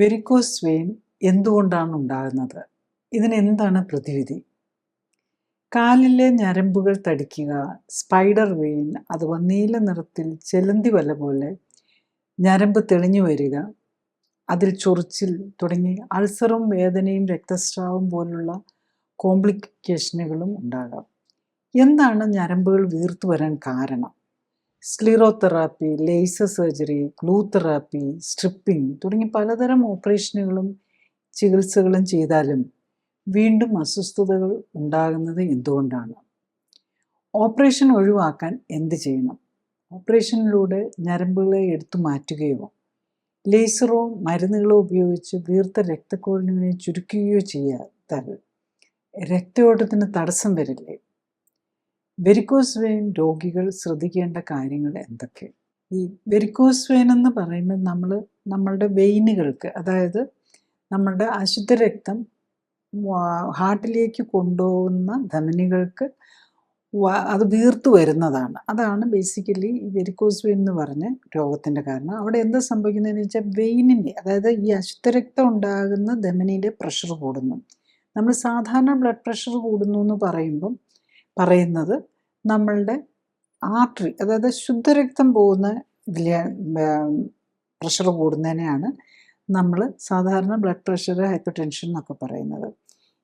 Varicose vein എന്തുകൊണ്ടാണ് ഉണ്ടാകുന്നത്? ഇതിനെന്താണ് പ്രതിവിധി? കാലിലെ ഞരമ്പുകൾ തടിക്കുക, സ്പൈഡർ വെയിൻ അഥവാ നീല നിറത്തിൽ ചെലന്തി വല പോലെ ഞരമ്പ് തെളിഞ്ഞു വരിക, അതിൽ ചൊറിച്ചിൽ തുടങ്ങി അൾസറും വേദനയും രക്തസ്രാവം പോലുള്ള കോംപ്ലിക്കേഷനുകളും ഉണ്ടാകാം. എന്താണ് ഞരമ്പുകൾ വീർത്തു വരാൻ കാരണം? Sclerotherapy, laser surgery, glue therapy, stripping തുടങ്ങി പലതരം ഓപ്പറേഷനുകളും ചികിത്സകളും ചെയ്താലും വീണ്ടും അസ്വസ്ഥതകൾ ഉണ്ടാകുന്നത് എന്തുകൊണ്ടാണ്? ഓപ്പറേഷൻ ഒഴിവാക്കാൻ എന്ത് ചെയ്യണം? ഓപ്പറേഷനിലൂടെ ഞരമ്പുകളെ എടുത്തു മാറ്റുകയോ ലേസറോ മരുന്നുകളോ ഉപയോഗിച്ച് വീർത്ത രക്തക്കുഴലിനെ ചുരുക്കുകയോ ചെയ്യാത്താൽ രക്തയോട്ടത്തിന് തടസ്സം വരില്ലേ? വെരിക്കോസ് വെയിൻ രോഗികൾ ശ്രദ്ധിക്കേണ്ട കാര്യങ്ങൾ എന്തൊക്കെ? ഈ വെരിക്കോസ് വെയിൻ എന്ന് പറയുന്നത് നമ്മളുടെ വെയിനുകൾക്ക്, അതായത് നമ്മളുടെ അശുദ്ധ രക്തം ഹാർട്ടിലേക്ക് കൊണ്ടുപോകുന്ന ധമനികൾക്ക് അത് വീർത്തു വരുന്നതാണ്. അതാണ് ബേസിക്കലി ഈ വെരിക്കോസ് വെയിൻ എന്ന് പറഞ്ഞ രോഗത്തിൻ്റെ കാരണം. അവിടെ എന്താ സംഭവിക്കുന്നതെന്ന് വെച്ചാൽ വെയിനിൻ്റെ, അതായത് ഈ അശുദ്ധ രക്തം ഉണ്ടാകുന്ന ധമനിയിലെ പ്രഷർ കൂടുന്നു. നമ്മൾ സാധാരണ ബ്ലഡ് പ്രഷർ കൂടുന്നു എന്ന് പറയുന്നത് നമ്മളുടെ ആർട്ടറി, അതായത് ശുദ്ധരക്തം പോകുന്ന പ്രഷർ കൂടുന്നതിനെയാണ് നമ്മൾ സാധാരണ ബ്ലഡ് പ്രഷർ, ഹൈപ്പർ ടെൻഷൻ എന്നൊക്കെ പറയുന്നത്.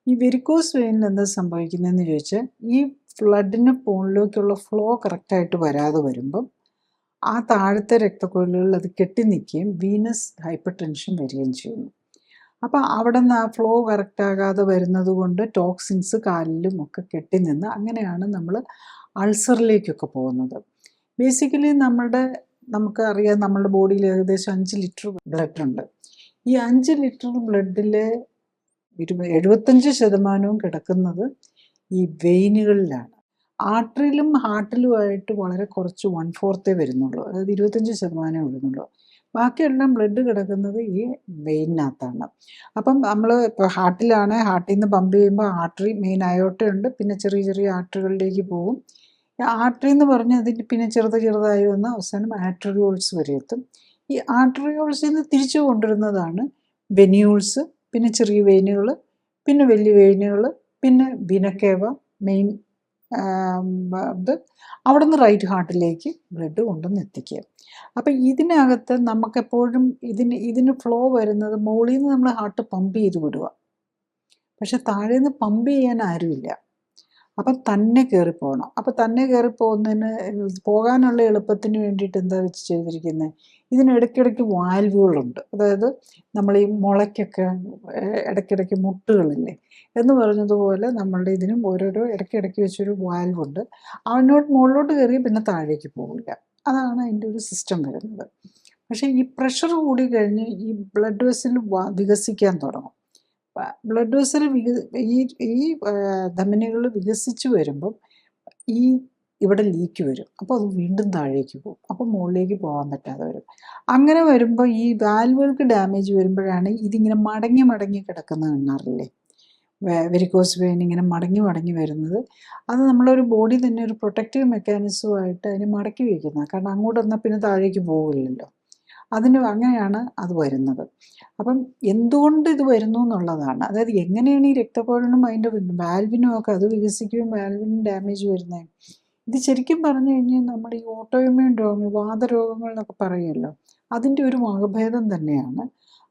ഈ വെരിക്കോസ് വെയിനിൽ എന്താ സംഭവിക്കുന്നതെന്ന് ചോദിച്ചാൽ ഈ ബ്ലഡിന് മുകളിലേക്കുള്ള ഫ്ലോ കറക്റ്റായിട്ട് വരാതെ വരുമ്പം ആ താഴത്തെ രക്തക്കുഴലുകളിൽ അത് കെട്ടി നിൽക്കുകയും വീനസ് ഹൈപ്പർ ടെൻഷൻ വരികയും ചെയ്യുന്നു. അപ്പോൾ അവിടെ നിന്ന് ആ ഫ്ലോ കറക്റ്റാകാതെ വരുന്നത് കൊണ്ട് ടോക്സിൻസ് കാലിലും ഒക്കെ കെട്ടി നിന്ന് അങ്ങനെയാണ് നമ്മൾ അൾസറിലേക്കൊക്കെ പോകുന്നത്. ബേസിക്കലി നമുക്കറിയാം നമ്മളുടെ ബോഡിയിൽ ഏകദേശം 5 ലിറ്റർ ബ്ലഡ് ഉണ്ട്. ഈ 5 ലിറ്റർ ബ്ലഡിലെ 75% കിടക്കുന്നത് ഈ വെയിനുകളിലാണ്. ആർട്ടറിയിലും ഹാർട്ടിലുമായിട്ട് വളരെ കുറച്ച് 1/4 വരുന്നുള്ളൂ, അതായത് 25% വരുന്നുള്ളൂ. ബാക്കിയെല്ലാം ബ്ലഡ് കിടക്കുന്നത് ഈ വെയിനകത്താണ്. അപ്പം നമ്മൾ ഇപ്പോൾ ഹാർട്ടിൽ നിന്ന് പമ്പ് ചെയ്യുമ്പോൾ ആർട്ടറി, മെയിൻ അയോർട്ടയുണ്ട്, പിന്നെ ചെറിയ ചെറിയ ആർട്ടറികളിലേക്ക് പോകും. ആർട്ടറി എന്ന് പറഞ്ഞാൽ അതിന് പിന്നെ ചെറുതായി വന്ന് അവസാനം ആർട്ടറിയോൾസ് വരെ എത്തും. ഈ ആർട്ടറിയോൾസിൽ നിന്ന് തിരിച്ചു കൊണ്ടുവരുന്നതാണ് വെന്യൂൾസ്, പിന്നെ ചെറിയ വെയിനുകൾ, പിന്നെ വലിയ വെയിനുകൾ, പിന്നെ വിനക്കേവ, മെയിൻ ഇത് അവിടെ നിന്ന് റൈറ്റ് ഹാർട്ടിലേക്ക് ബ്ലഡ് കൊണ്ടുവന്ന് എത്തിക്കുക. അപ്പം ഇതിനകത്ത് നമുക്കെപ്പോഴും ഇതിന് ഫ്ലോ വരുന്നത് മുകളിൽ നിന്ന് നമ്മൾ ഹാർട്ട് പമ്പ് ചെയ്ത് വിടുക, പക്ഷെ താഴെ നിന്ന് പമ്പ് ചെയ്യാൻ ആരുമില്ല. അപ്പം തന്നെ കയറിപ്പോകണം. അപ്പം തന്നെ പോകാനുള്ള എളുപ്പത്തിന് വേണ്ടിയിട്ട് എന്താ വെച്ച് ചെയ്തിരിക്കുന്നത്, ഇതിനിടയ്ക്കിടയ്ക്ക് വാൽവുകളുണ്ട്. അതായത് നമ്മൾ ഈ മുളയ്ക്കൊക്കെ ഇടയ്ക്കിടയ്ക്ക് മുട്ടുകളില്ലേ എന്ന് പറഞ്ഞതുപോലെ നമ്മളുടെ ഇതിനും ഓരോരോ ഇടയ്ക്കിടയ്ക്ക് വെച്ചൊരു വാൽവുണ്ട്. മുകളിലോട്ട് കയറി പിന്നെ താഴേക്ക് പോകില്ല. അതാണ് അതിൻ്റെ ഒരു സിസ്റ്റം വരുന്നത്. പക്ഷേ ഈ പ്രഷർ കൂടി കഴിഞ്ഞ് ഈ ബ്ലഡ് വെസൽ വികസിക്കാൻ തുടങ്ങും. ബ്ലഡ് വെസൽ ഈ ധമനികൾ വികസിച്ച് വരുമ്പം ഇവിടെ ലീക്ക് വരും. അപ്പോൾ അത് വീണ്ടും താഴേക്ക് പോകും. അപ്പോൾ മുകളിലേക്ക് പോകാൻ പറ്റാതെ വരും. അങ്ങനെ വരുമ്പോൾ ഈ വാൽവുകൾക്ക് ഡാമേജ് വരുമ്പോഴാണ് ഇതിങ്ങനെ മടങ്ങി കിടക്കുന്നത് കാണാറില്ലേ? വെരിക്കോസ് വെയിൻ ഇങ്ങനെ മടങ്ങി വരുന്നത്. അത് നമ്മളൊരു ബോഡി തന്നെ ഒരു പ്രൊട്ടക്റ്റീവ് മെക്കാനിസമായിട്ട് അതിനെ മടക്കി വയ്ക്കുന്നത്. കാരണം അങ്ങോട്ട് വന്നാൽ പിന്നെ താഴേക്ക് പോകില്ലല്ലോ. അങ്ങനെയാണ് അത് വരുന്നത്. അപ്പം എന്തുകൊണ്ട് ഇത് വരുന്നു എന്നുള്ളതാണ്. അതായത് എങ്ങനെയാണ് ഈ രക്തക്കുഴലിനും അതിൻ്റെ വാൽവിനും ഒക്കെ അത് വികസിക്കുകയും വാൽവിനും ഡാമേജ് വരുന്നത്? ഇത് ശരിക്കും പറഞ്ഞു കഴിഞ്ഞാൽ നമ്മുടെ ഈ ഓട്ടോഇമ്യൂൺ രോഗങ്ങൾ, വാതരോഗങ്ങൾ എന്നൊക്കെ പറയുമല്ലോ, അതിൻ്റെ ഒരു വകഭേദം തന്നെയാണ്.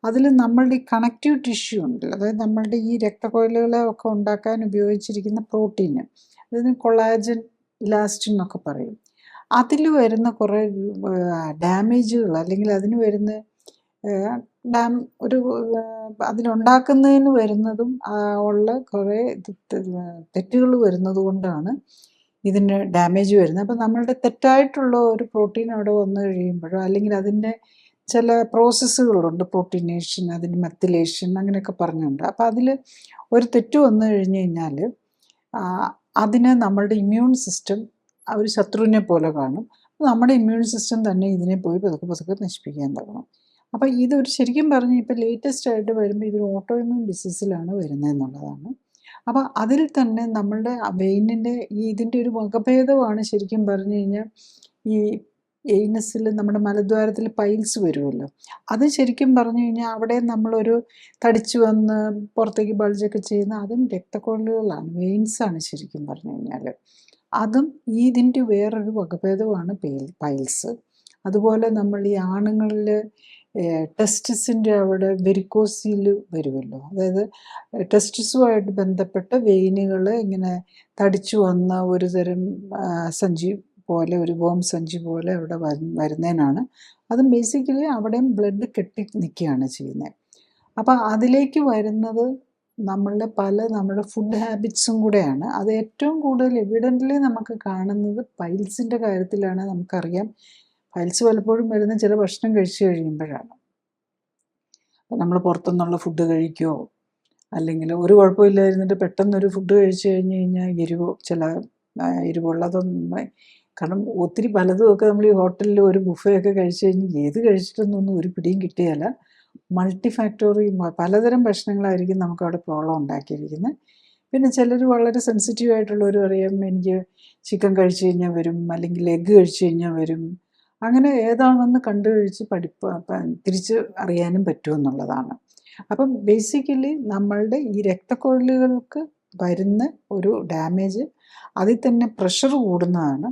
അതിൽ നമ്മളുടെ ഈ കണക്റ്റീവ് ടിഷ്യൂ ഉണ്ടല്ലോ, അതായത് നമ്മളുടെ ഈ രക്തക്കുഴലുകളെ ഒക്കെ ഉണ്ടാക്കാൻ ഉപയോഗിച്ചിരിക്കുന്ന പ്രോട്ടീന്, അതായത് കൊളാജൻ, ഇലാസ്റ്റിൻ എന്നൊക്കെ പറയും. അതിൽ വരുന്ന കുറേ ഡാമേജുകൾ, അല്ലെങ്കിൽ അതിന് വരുന്ന അതിനുണ്ടാക്കുന്നതിന് വരുന്നതും ഉള്ള കുറേ തെറ്റുകൾ വരുന്നത് കൊണ്ടാണ് ഇതിന് ഡാമേജ് വരുന്നത്. അപ്പം നമ്മളുടെ തെറ്റായിട്ടുള്ള ഒരു പ്രോട്ടീൻ അവിടെ വന്നു കഴിയുമ്പോഴോ, അല്ലെങ്കിൽ അതിൻ്റെ ചില പ്രോസസ്സുകളുണ്ട്, പ്രോട്ടീനേഷൻ, അതിന് മെത്തിലേഷൻ അങ്ങനെയൊക്കെ പറഞ്ഞുണ്ട്. അപ്പം അതിൽ ഒരു തെറ്റ് വന്നു കഴിഞ്ഞ് കഴിഞ്ഞാൽ അതിന് നമ്മളുടെ ഇമ്മ്യൂൺ സിസ്റ്റം ഒരു ശത്രുവിനെ പോലെ കാണും. നമ്മുടെ ഇമ്മ്യൂൺ സിസ്റ്റം തന്നെ ഇതിനെ പോയി പതുക്കെ നശിപ്പിക്കാൻ തുടങ്ങും. അപ്പം ഇതൊരു ശരിക്കും പറഞ്ഞ് ഇപ്പോൾ ലേറ്റസ്റ്റ് ആയിട്ട് വരുമ്പോൾ ഇതൊരു ഓട്ടോ ഇമ്മ്യൂൺ ഡിസീസിലാണ് വരുന്നതെന്നുള്ളതാണ്. അപ്പം അതിൽ തന്നെ നമ്മളുടെ വെയിനിൻ്റെ ഇതിൻ്റെ ഒരു വകഭേദമാണ് ശരിക്കും പറഞ്ഞു കഴിഞ്ഞാൽ ഈ എയ്നസിൽ നമ്മുടെ മലദ്വാരത്തിൽ പൈൽസ് വരുമല്ലോ, അത് ശരിക്കും പറഞ്ഞു കഴിഞ്ഞാൽ അവിടെ നമ്മളൊരു തടിച്ചു വന്ന് പുറത്തേക്ക് ബൾജൊക്കെ ചെയ്യുന്ന അതും രക്തക്കൊഴലുകളാണ്, വെയിൻസാണ് ശരിക്കും പറഞ്ഞു കഴിഞ്ഞാൽ. അതും ഇതിൻ്റെ വേറൊരു വകഭേദമാണ് പൈൽസ്. അതുപോലെ നമ്മൾ ഈ ആണുങ്ങളിൽ ടെസ്റ്റിസിൻ്റെ അവിടെ വെരിക്കോസിൽ വരുമല്ലോ, അതായത് ടെസ്റ്റിസുമായിട്ട് ബന്ധപ്പെട്ട വെയിനുകൾ ഇങ്ങനെ തടിച്ചു വന്ന ഒരു തരം സഞ്ചി പോലെ, ഒരു ബോംബ് സഞ്ചി പോലെ അവിടെ വരുന്നതിനാണ്. അതും ബേസിക്കലി അവിടെയും ബ്ലഡ് കെട്ടി നിൽക്കുകയാണ് ചെയ്യുന്നത്. അപ്പോൾ അതിലേക്ക് വരുന്നത് നമ്മുടെ ഫുഡ് ഹാബിറ്റ്സും കൂടെയാണ്. അത് ഏറ്റവും കൂടുതൽ എവിഡൻ്റ്ലി നമുക്ക് കാണുന്നത് പൈൽസിൻ്റെ കാര്യത്തിലാണ്. നമുക്കറിയാം പൈൽസ് പലപ്പോഴും വരുന്ന ചില ഭക്ഷണം കഴിച്ചു കഴിയുമ്പോഴാണ്. അപ്പോൾ നമ്മൾ പുറത്തുനിന്നുള്ള ഫുഡ് കഴിക്കുകയോ അല്ലെങ്കിൽ ഒരു കുഴപ്പമില്ലായിരുന്നിട്ട് പെട്ടെന്നൊരു ഫുഡ് കഴിച്ചു കഴിഞ്ഞ് കഴിഞ്ഞാൽ ചില എരിവുള്ളതൊന്നും, കാരണം ഒത്തിരി പലതുമൊക്കെ നമ്മൾ ഈ ഹോട്ടലിൽ ഒരു ബുഫയൊക്കെ കഴിച്ചു കഴിഞ്ഞ് ഏത് കഴിച്ചിട്ടൊന്നും ഒരു പിടിയും കിട്ടിയാല. മൾട്ടി ഫാക്ടോറി പലതരം ഭക്ഷണങ്ങളായിരിക്കും നമുക്കവിടെ പ്രോബ്ലം ഉണ്ടാക്കിയിരിക്കുന്നത്. പിന്നെ ചിലർ വളരെ സെൻസിറ്റീവ് ആയിട്ടുള്ളവർ പറയും എനിക്ക് ചിക്കൻ കഴിച്ചു കഴിഞ്ഞാൽ വരും, അല്ലെങ്കിൽ എഗ്ഗ് കഴിച്ചു കഴിഞ്ഞാൽ വരും. അങ്ങനെ ഏതാണെന്ന് കണ്ടു കഴിച്ച് തിരിച്ച് അറിയാനും പറ്റുമെന്നുള്ളതാണ്. അപ്പം ബേസിക്കലി നമ്മളുടെ ഈ രക്തക്കൊഴലുകൾക്ക് വരുന്ന ഒരു ഡാമേജ്, അതിൽ തന്നെ പ്രഷർ കൂടുന്നതാണ്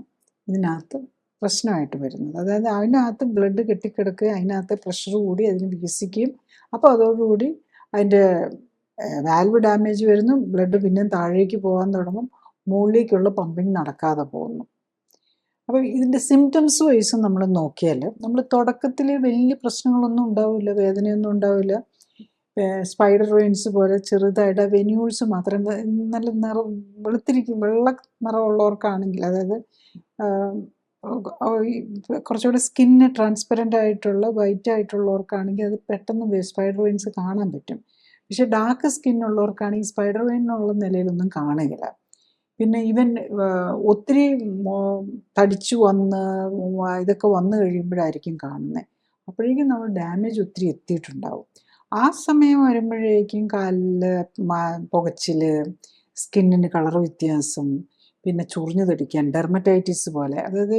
ഇതിനകത്ത് പ്രശ്നമായിട്ട് വരുന്നത്. അതായത് അതിനകത്ത് ബ്ലഡ് കെട്ടിക്കിടക്കുക, അതിനകത്ത് പ്രഷർ കൂടി അതിന് വികസിക്കുകയും, അപ്പോൾ അതോടുകൂടി അതിൻ്റെ വാൽവ് ഡാമേജ് വരുന്നു, ബ്ലഡ് പിന്നെയും താഴേക്ക് പോകാൻ തുടങ്ങും, മുകളിലേക്കുള്ള പമ്പിങ് നടക്കാതെ പോകുന്നു. അപ്പോൾ ഇതിൻ്റെ സിംറ്റംസ് വൈസ് നമ്മൾ നോക്കിയാൽ നമ്മൾ തുടക്കത്തിൽ വലിയ പ്രശ്നങ്ങളൊന്നും ഉണ്ടാവില്ല, വേദനയൊന്നും ഉണ്ടാവില്ല. സ്പൈഡർ വെയിൻസ് പോലെ ചെറുതായിട്ട് വെന്യൂൾസ് മാത്രം നല്ല വെള്ള നിറമുള്ളവർക്കാണെങ്കിൽ, അതായത് കുറച്ചുകൂടി സ്കിന്ന് ട്രാൻസ്പെറൻ്റ് ആയിട്ടുള്ള വൈറ്റ് ആയിട്ടുള്ളവർക്കാണെങ്കിൽ അത് പെട്ടെന്ന് സ്പൈഡർ വെയിൻസ് കാണാൻ പറ്റും. പക്ഷെ ഡാർക്ക് സ്കിന്നുള്ളവർക്കാണെങ്കിൽ സ്പൈഡർ വെയിനുള്ള നിലയിലൊന്നും കാണുകയില്ല. പിന്നെ ഈവൻ ഒത്തിരി തടിച്ചു വന്ന് ഇതൊക്കെ വന്നു കഴിയുമ്പോഴായിരിക്കും കാണുന്നത്. അപ്പോഴേക്കും നമ്മൾ ഡാമേജ് ഒത്തിരി എത്തിയിട്ടുണ്ടാവും. ആ സമയം വരുമ്പോഴേക്കും കാലിൽ പുകച്ചിൽ, സ്കിന്നിന് കളർ വ്യത്യാസം, പിന്നെ ചൊറിഞ്ഞു തടിക്കാൻ, ഡെർമറ്റൈറ്റിസ് പോലെ. അതായത്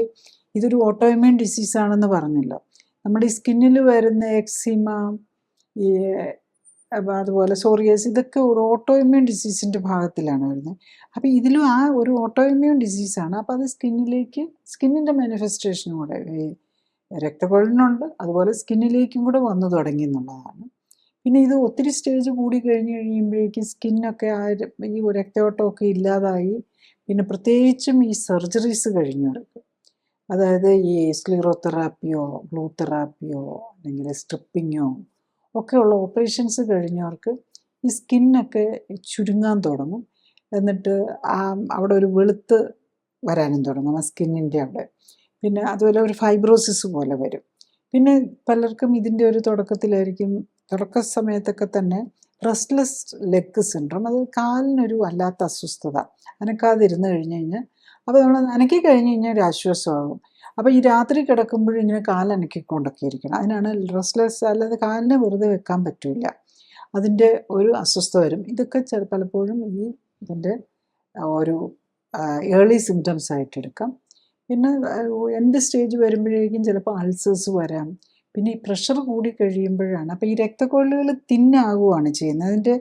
ഇതൊരു ഓട്ടോഇമ്യൂൺ ഡിസീസാണെന്ന് പറഞ്ഞല്ലോ. നമ്മുടെ ഈ സ്കിന്നിൽ വരുന്ന എക്സിമ, ഈ അതുപോലെ സോറിയാസ്, ഇതൊക്കെ ഒരു ഓട്ടോഇമ്യൂൺ ഡിസീസിൻ്റെ ഭാഗത്തിലാണ് വരുന്നത്. അപ്പോൾ ഇതിലും ആ ഒരു ഓട്ടോഇമ്യൂൺ ഡിസീസാണ്. അപ്പോൾ അത് സ്കിന്നിൻ്റെ മാനിഫെസ്റ്റേഷനും കൂടെ രക്തക്കൊഴലിനുണ്ട്, അതുപോലെ സ്കിന്നിലേക്കും കൂടെ വന്നു തുടങ്ങി എന്നുള്ളതാണ്. പിന്നെ ഇത് ഒത്തിരി സ്റ്റേജ് കൂടി കഴിഞ്ഞ് കഴിയുമ്പോഴേക്കും സ്കിന്നൊക്കെ ഈ രക്തയോട്ടമൊക്കെ ഇല്ലാതായി. പിന്നെ പ്രത്യേകിച്ചും ഈ സർജറീസ് കഴിഞ്ഞവർക്ക്, അതായത് ഈ സ്ക്ലീറോതെറാപ്പിയോ ബ്ലൂ തെറാപ്പിയോ അല്ലെങ്കിൽ സ്ട്രിപ്പിങ്ങോ ഒക്കെയുള്ള ഓപ്പറേഷൻസ് കഴിഞ്ഞവർക്ക് ഈ സ്കിന്നൊക്കെ ചുരുങ്ങാൻ തുടങ്ങും. എന്നിട്ട് അവിടെ ഒരു വെളുത്ത് വരാനും തുടങ്ങും ആ സ്കിന്നിൻ്റെ അവിടെ. പിന്നെ അതുപോലെ ഒരു ഫൈബ്രോസിസ് പോലെ വരും. പിന്നെ പലർക്കും ഇതിൻ്റെ ഒരു തുടക്ക സമയത്തൊക്കെ തന്നെ റെസ്റ്റ്ലെസ് ലെഗ് സിൻഡ്രോം, അത് കാലിനൊരു വല്ലാത്ത അസ്വസ്ഥത, അനക്കാതിരുന്ന് കഴിഞ്ഞ് കഴിഞ്ഞാൽ. അപ്പോൾ നമ്മൾ അനക്കി കഴിഞ്ഞ് കഴിഞ്ഞാൽ ഒരു ആശ്വാസമാകും. അപ്പോൾ ഈ രാത്രി കിടക്കുമ്പോഴും ഇങ്ങനെ കാലനക്കിക്കൊണ്ടൊക്കെ ഇരിക്കണം. അതിനാണ് റെസ്റ്റ്ലെസ്, അല്ലാതെ കാലിനെ വെറുതെ വെക്കാൻ പറ്റില്ല, അതിൻ്റെ ഒരു അസ്വസ്ഥത വരും. ഇതൊക്കെ പലപ്പോഴും ഇതിൻ്റെ ഒരു ഏർലി സിംറ്റംസ് ആയിട്ട് എടുക്കാം. പിന്നെ എൻഡ് സ്റ്റേജ് വരുമ്പോഴേക്കും ചിലപ്പോൾ അൾസേഴ്സ് വരാം. പിന്നെ ഈ പ്രഷർ കൂടി കഴിയുമ്പോഴാണ്, അപ്പോൾ ഈ രക്തക്കൊഴലുകൾ തിന്നാകുകയാണ് ചെയ്യുന്നത്.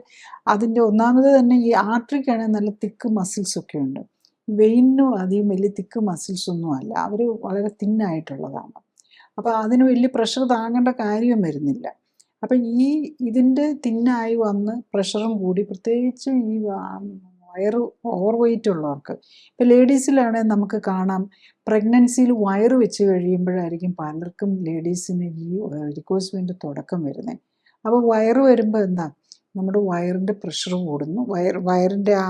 അതിൻ്റെ ഒന്നാമത് തന്നെ ഈ ആർട്ടറിക്കാണെങ്കിൽ നല്ല തിക്ക് മസിൽസൊക്കെ ഉണ്ട്. വെയിനും അധികം വലിയ തിക്ക് മസിൽസൊന്നും അല്ല, അവർ വളരെ തിന്നായിട്ടുള്ളതാണ്. അപ്പോൾ അതിന് വലിയ പ്രഷർ താങ്ങേണ്ട കാര്യം വരുന്നില്ല. അപ്പം ഇതിൻ്റെ തിന്നായി വന്ന് പ്രഷറും കൂടി, പ്രത്യേകിച്ച് ഈ വയറ് ഓവർ വെയിറ്റ് ഉള്ളവർക്ക്, ഇപ്പോൾ ലേഡീസിലാണെങ്കിൽ നമുക്ക് കാണാം പ്രഗ്നൻസിയിൽ വയറ് വെച്ച് കഴിയുമ്പോഴായിരിക്കും പലർക്കും ലേഡീസിന് ഈ വെരിക്കോസ് വെയിൻ്റെ തുടക്കം വരുന്നത്. അപ്പോൾ വയറ് വരുമ്പോൾ എന്താ, നമ്മുടെ വയറിൻ്റെ പ്രഷർ കൂടുന്നു, വയറിൻ്റെ ആ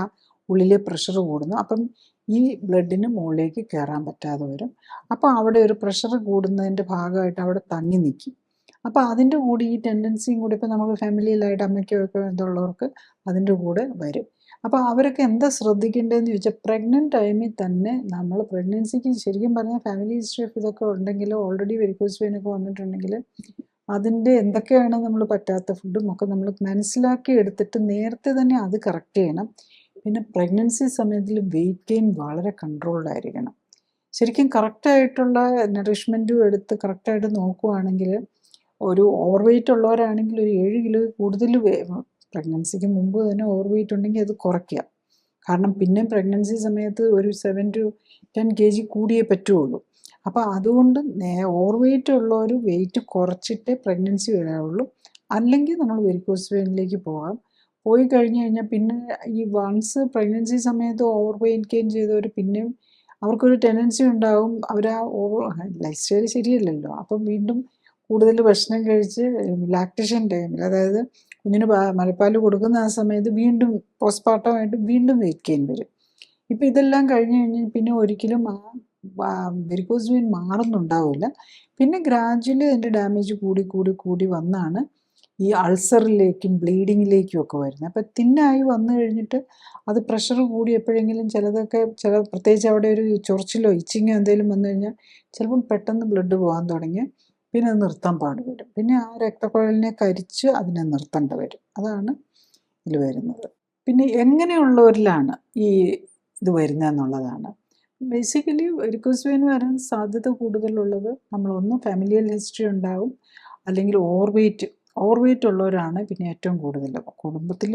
ഉള്ളിലെ പ്രഷർ കൂടുന്നു. അപ്പം ഈ ബ്ലഡിന് മുകളിലേക്ക് കയറാൻ പറ്റാതെ വരും. അപ്പോൾ അവിടെ ഒരു പ്രഷർ കൂടുന്നതിൻ്റെ ഭാഗമായിട്ട് അവിടെ തങ്ങി നിൽക്കും. അപ്പോൾ അതിൻ്റെ കൂടി ഈ ടെൻഡൻസിയും കൂടി ഇപ്പോൾ നമ്മൾ ഫാമിലിയിലായിട്ട് അമ്മയ്ക്കൊക്കെ ഇതുള്ളവർക്ക് അതിൻ്റെ കൂടെ വരും. അപ്പോൾ അവരൊക്കെ എന്താ ശ്രദ്ധിക്കേണ്ടതെന്ന് ചോദിച്ചാൽ, പ്രഗ്നൻറ്റ് ടൈമിൽ തന്നെ നമ്മൾ പ്രഗ്നൻസിക്ക് ശരിക്കും പറഞ്ഞാൽ ഫാമിലി ഹിസ്റ്ററി ഓഫ് ഇതൊക്കെ ഉണ്ടെങ്കിൽ, ഓൾറെഡി വെരിക്കോസ് വെയിനൊക്കെ വന്നിട്ടുണ്ടെങ്കിൽ അതിൻ്റെ എന്തൊക്കെയാണ് നമ്മൾ പറ്റാത്ത ഫുഡും ഒക്കെ നമ്മൾ മനസ്സിലാക്കി എടുത്തിട്ട് നേരത്തെ തന്നെ അത് കറക്റ്റ് ചെയ്യണം. പിന്നെ പ്രഗ്നൻസി സമയത്തിൽ വെയിറ്റ് ഗെയിൻ വളരെ കൺട്രോൾഡ് ആയിരിക്കണം. ശരിക്കും കറക്റ്റായിട്ടുള്ള നറിഷ്മെൻറ്റും എടുത്ത് കറക്റ്റായിട്ട് നോക്കുവാണെങ്കിൽ ഒരു ഓവർ വെയ്റ്റ് ഉള്ളവരാണെങ്കിൽ ഒരു 7 കിലോ കൂടുതൽ പ്രഗ്നൻസിക്ക് മുമ്പ് തന്നെ ഓവർ വെയ്റ്റ് ഉണ്ടെങ്കിൽ അത് കുറയ്ക്കുക. കാരണം പിന്നെ പ്രഗ്നൻസി സമയത്ത് ഒരു 7 to 10 kg കൂടിയേ പറ്റുള്ളൂ. അപ്പോൾ അതുകൊണ്ട് ഓവർ വെയ്റ്റ് ഉള്ളവർ വെയിറ്റ് കുറച്ചിട്ടേ പ്രഗ്നൻസി വരാവുള്ളൂ. അല്ലെങ്കിൽ നമ്മൾ വെരിക്കോസ് വെയിനിലേക്ക് പോകാം. പോയി കഴിഞ്ഞ് കഴിഞ്ഞാൽ പിന്നെ ഈ വൺസ് പ്രഗ്നൻസി സമയത്ത് ഓവർ വെയിറ്റ് ഗെയിൻ ചെയ്തവർ പിന്നെയും അവർക്കൊരു ടെൻഡൻസി ഉണ്ടാകും. അവർ ആ ലൈഫ് സ്റ്റൈൽ ശരിയല്ലല്ലോ. അപ്പം വീണ്ടും കൂടുതൽ ഭക്ഷണം കഴിച്ച് ലാക്ടേഷൻ ടൈമിൽ, അതായത് കുഞ്ഞിന് മുലപ്പാൽ കൊടുക്കുന്ന ആ സമയത്ത് വീണ്ടും പോസ്റ്റ്പാർട്ടമായിട്ട് വീണ്ടും വെയിറ്റ് ഗെയിൻ വരും. ഇപ്പം ഇതെല്ലാം കഴിഞ്ഞ് കഴിഞ്ഞ് പിന്നെ ഒരിക്കലും ആ വെരിക്കോസ് വെയിൻ മാറുന്നുണ്ടാവില്ല. പിന്നെ ഗ്രാജ്വലി അതിൻ്റെ ഡാമേജ് കൂടി കൂടി കൂടി വന്നാണ് ഈ അൾസറിലേക്കും ബ്ലീഡിങ്ങിലേക്കും ഒക്കെ വരുന്നത്. അപ്പം തിന്നായി വന്നു കഴിഞ്ഞിട്ട് അത് പ്രഷർ കൂടി എപ്പോഴെങ്കിലും പ്രത്യേകിച്ച് അവിടെ ഒരു ചൊറിച്ചിലോ ഇച്ചിങ്ങോ എന്തെങ്കിലും വന്നു കഴിഞ്ഞാൽ ചിലപ്പം പെട്ടെന്ന് ബ്ലഡ് പോകാൻ തുടങ്ങി പിന്നെ അത് നിർത്താൻ പാടുവരും. പിന്നെ ആ രക്തക്കുഴലിനെ കരിച്ച് അതിനെ നിർത്തേണ്ടി വരും. അതാണ് ഇതിൽ വരുന്നത്. പിന്നെ എങ്ങനെയുള്ളവരിലാണ് ഈ ഇത് വരുന്നതെന്നുള്ളതാണ്. ബേസിക്കലി വെരിക്കോസ് വെയിൻ വരാൻ സാധ്യത കൂടുതലുള്ളത് നമ്മളൊന്ന് ഫാമിലിയൽ ഹിസ്റ്ററി ഉണ്ടാവും, അല്ലെങ്കിൽ ഓവർ വെയിറ്റ് ഉള്ളവരാണ് പിന്നെ ഏറ്റവും കൂടുതൽ. കുടുംബത്തിൽ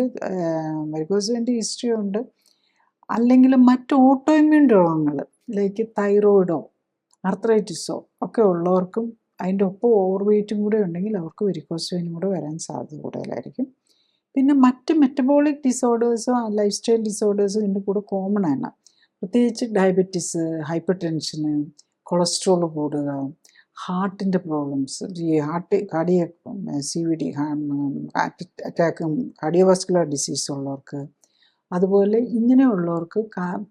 വെരിക്കോസ് വെയിൻ്റെ ഹിസ്റ്ററി ഉണ്ട്, അല്ലെങ്കിൽ മറ്റ് ഓട്ടോ ഇമ്മ്യൂൺ രോഗങ്ങൾ ലൈക്ക് തൈറോയിഡോ ആർത്രൈറ്റിസോ ഒക്കെ ഉള്ളവർക്കും അതിൻ്റെ ഒപ്പം ഓവർ വെയിറ്റും കൂടെ ഉണ്ടെങ്കിൽ അവർക്ക് വെരിക്കോസ് വെയിനും കൂടെ വരാൻ സാധ്യത കൂടുതലായിരിക്കും. പിന്നെ മറ്റ് മെറ്റബോളിക് ഡിസോർഡേഴ്സോ ലൈഫ് സ്റ്റൈൽ ഡിസോർഡേഴ്സോ ഇതിൻ്റെ കൂടെ കോമൺ ആണ്. പ്രത്യേകിച്ച് ഡയബറ്റിസ്, ഹൈപ്പർ ടെൻഷന്, കൊളസ്ട്രോൾ കൂടുക, ഹാർട്ടിൻ്റെ പ്രോബ്ലംസ്, ഈ കാർഡിയക് CVD അറ്റാക്കും കാർഡിയോവാസ്കുലർ ഡിസീസ് ഉള്ളവർക്ക്, അതുപോലെ ഇങ്ങനെയുള്ളവർക്ക്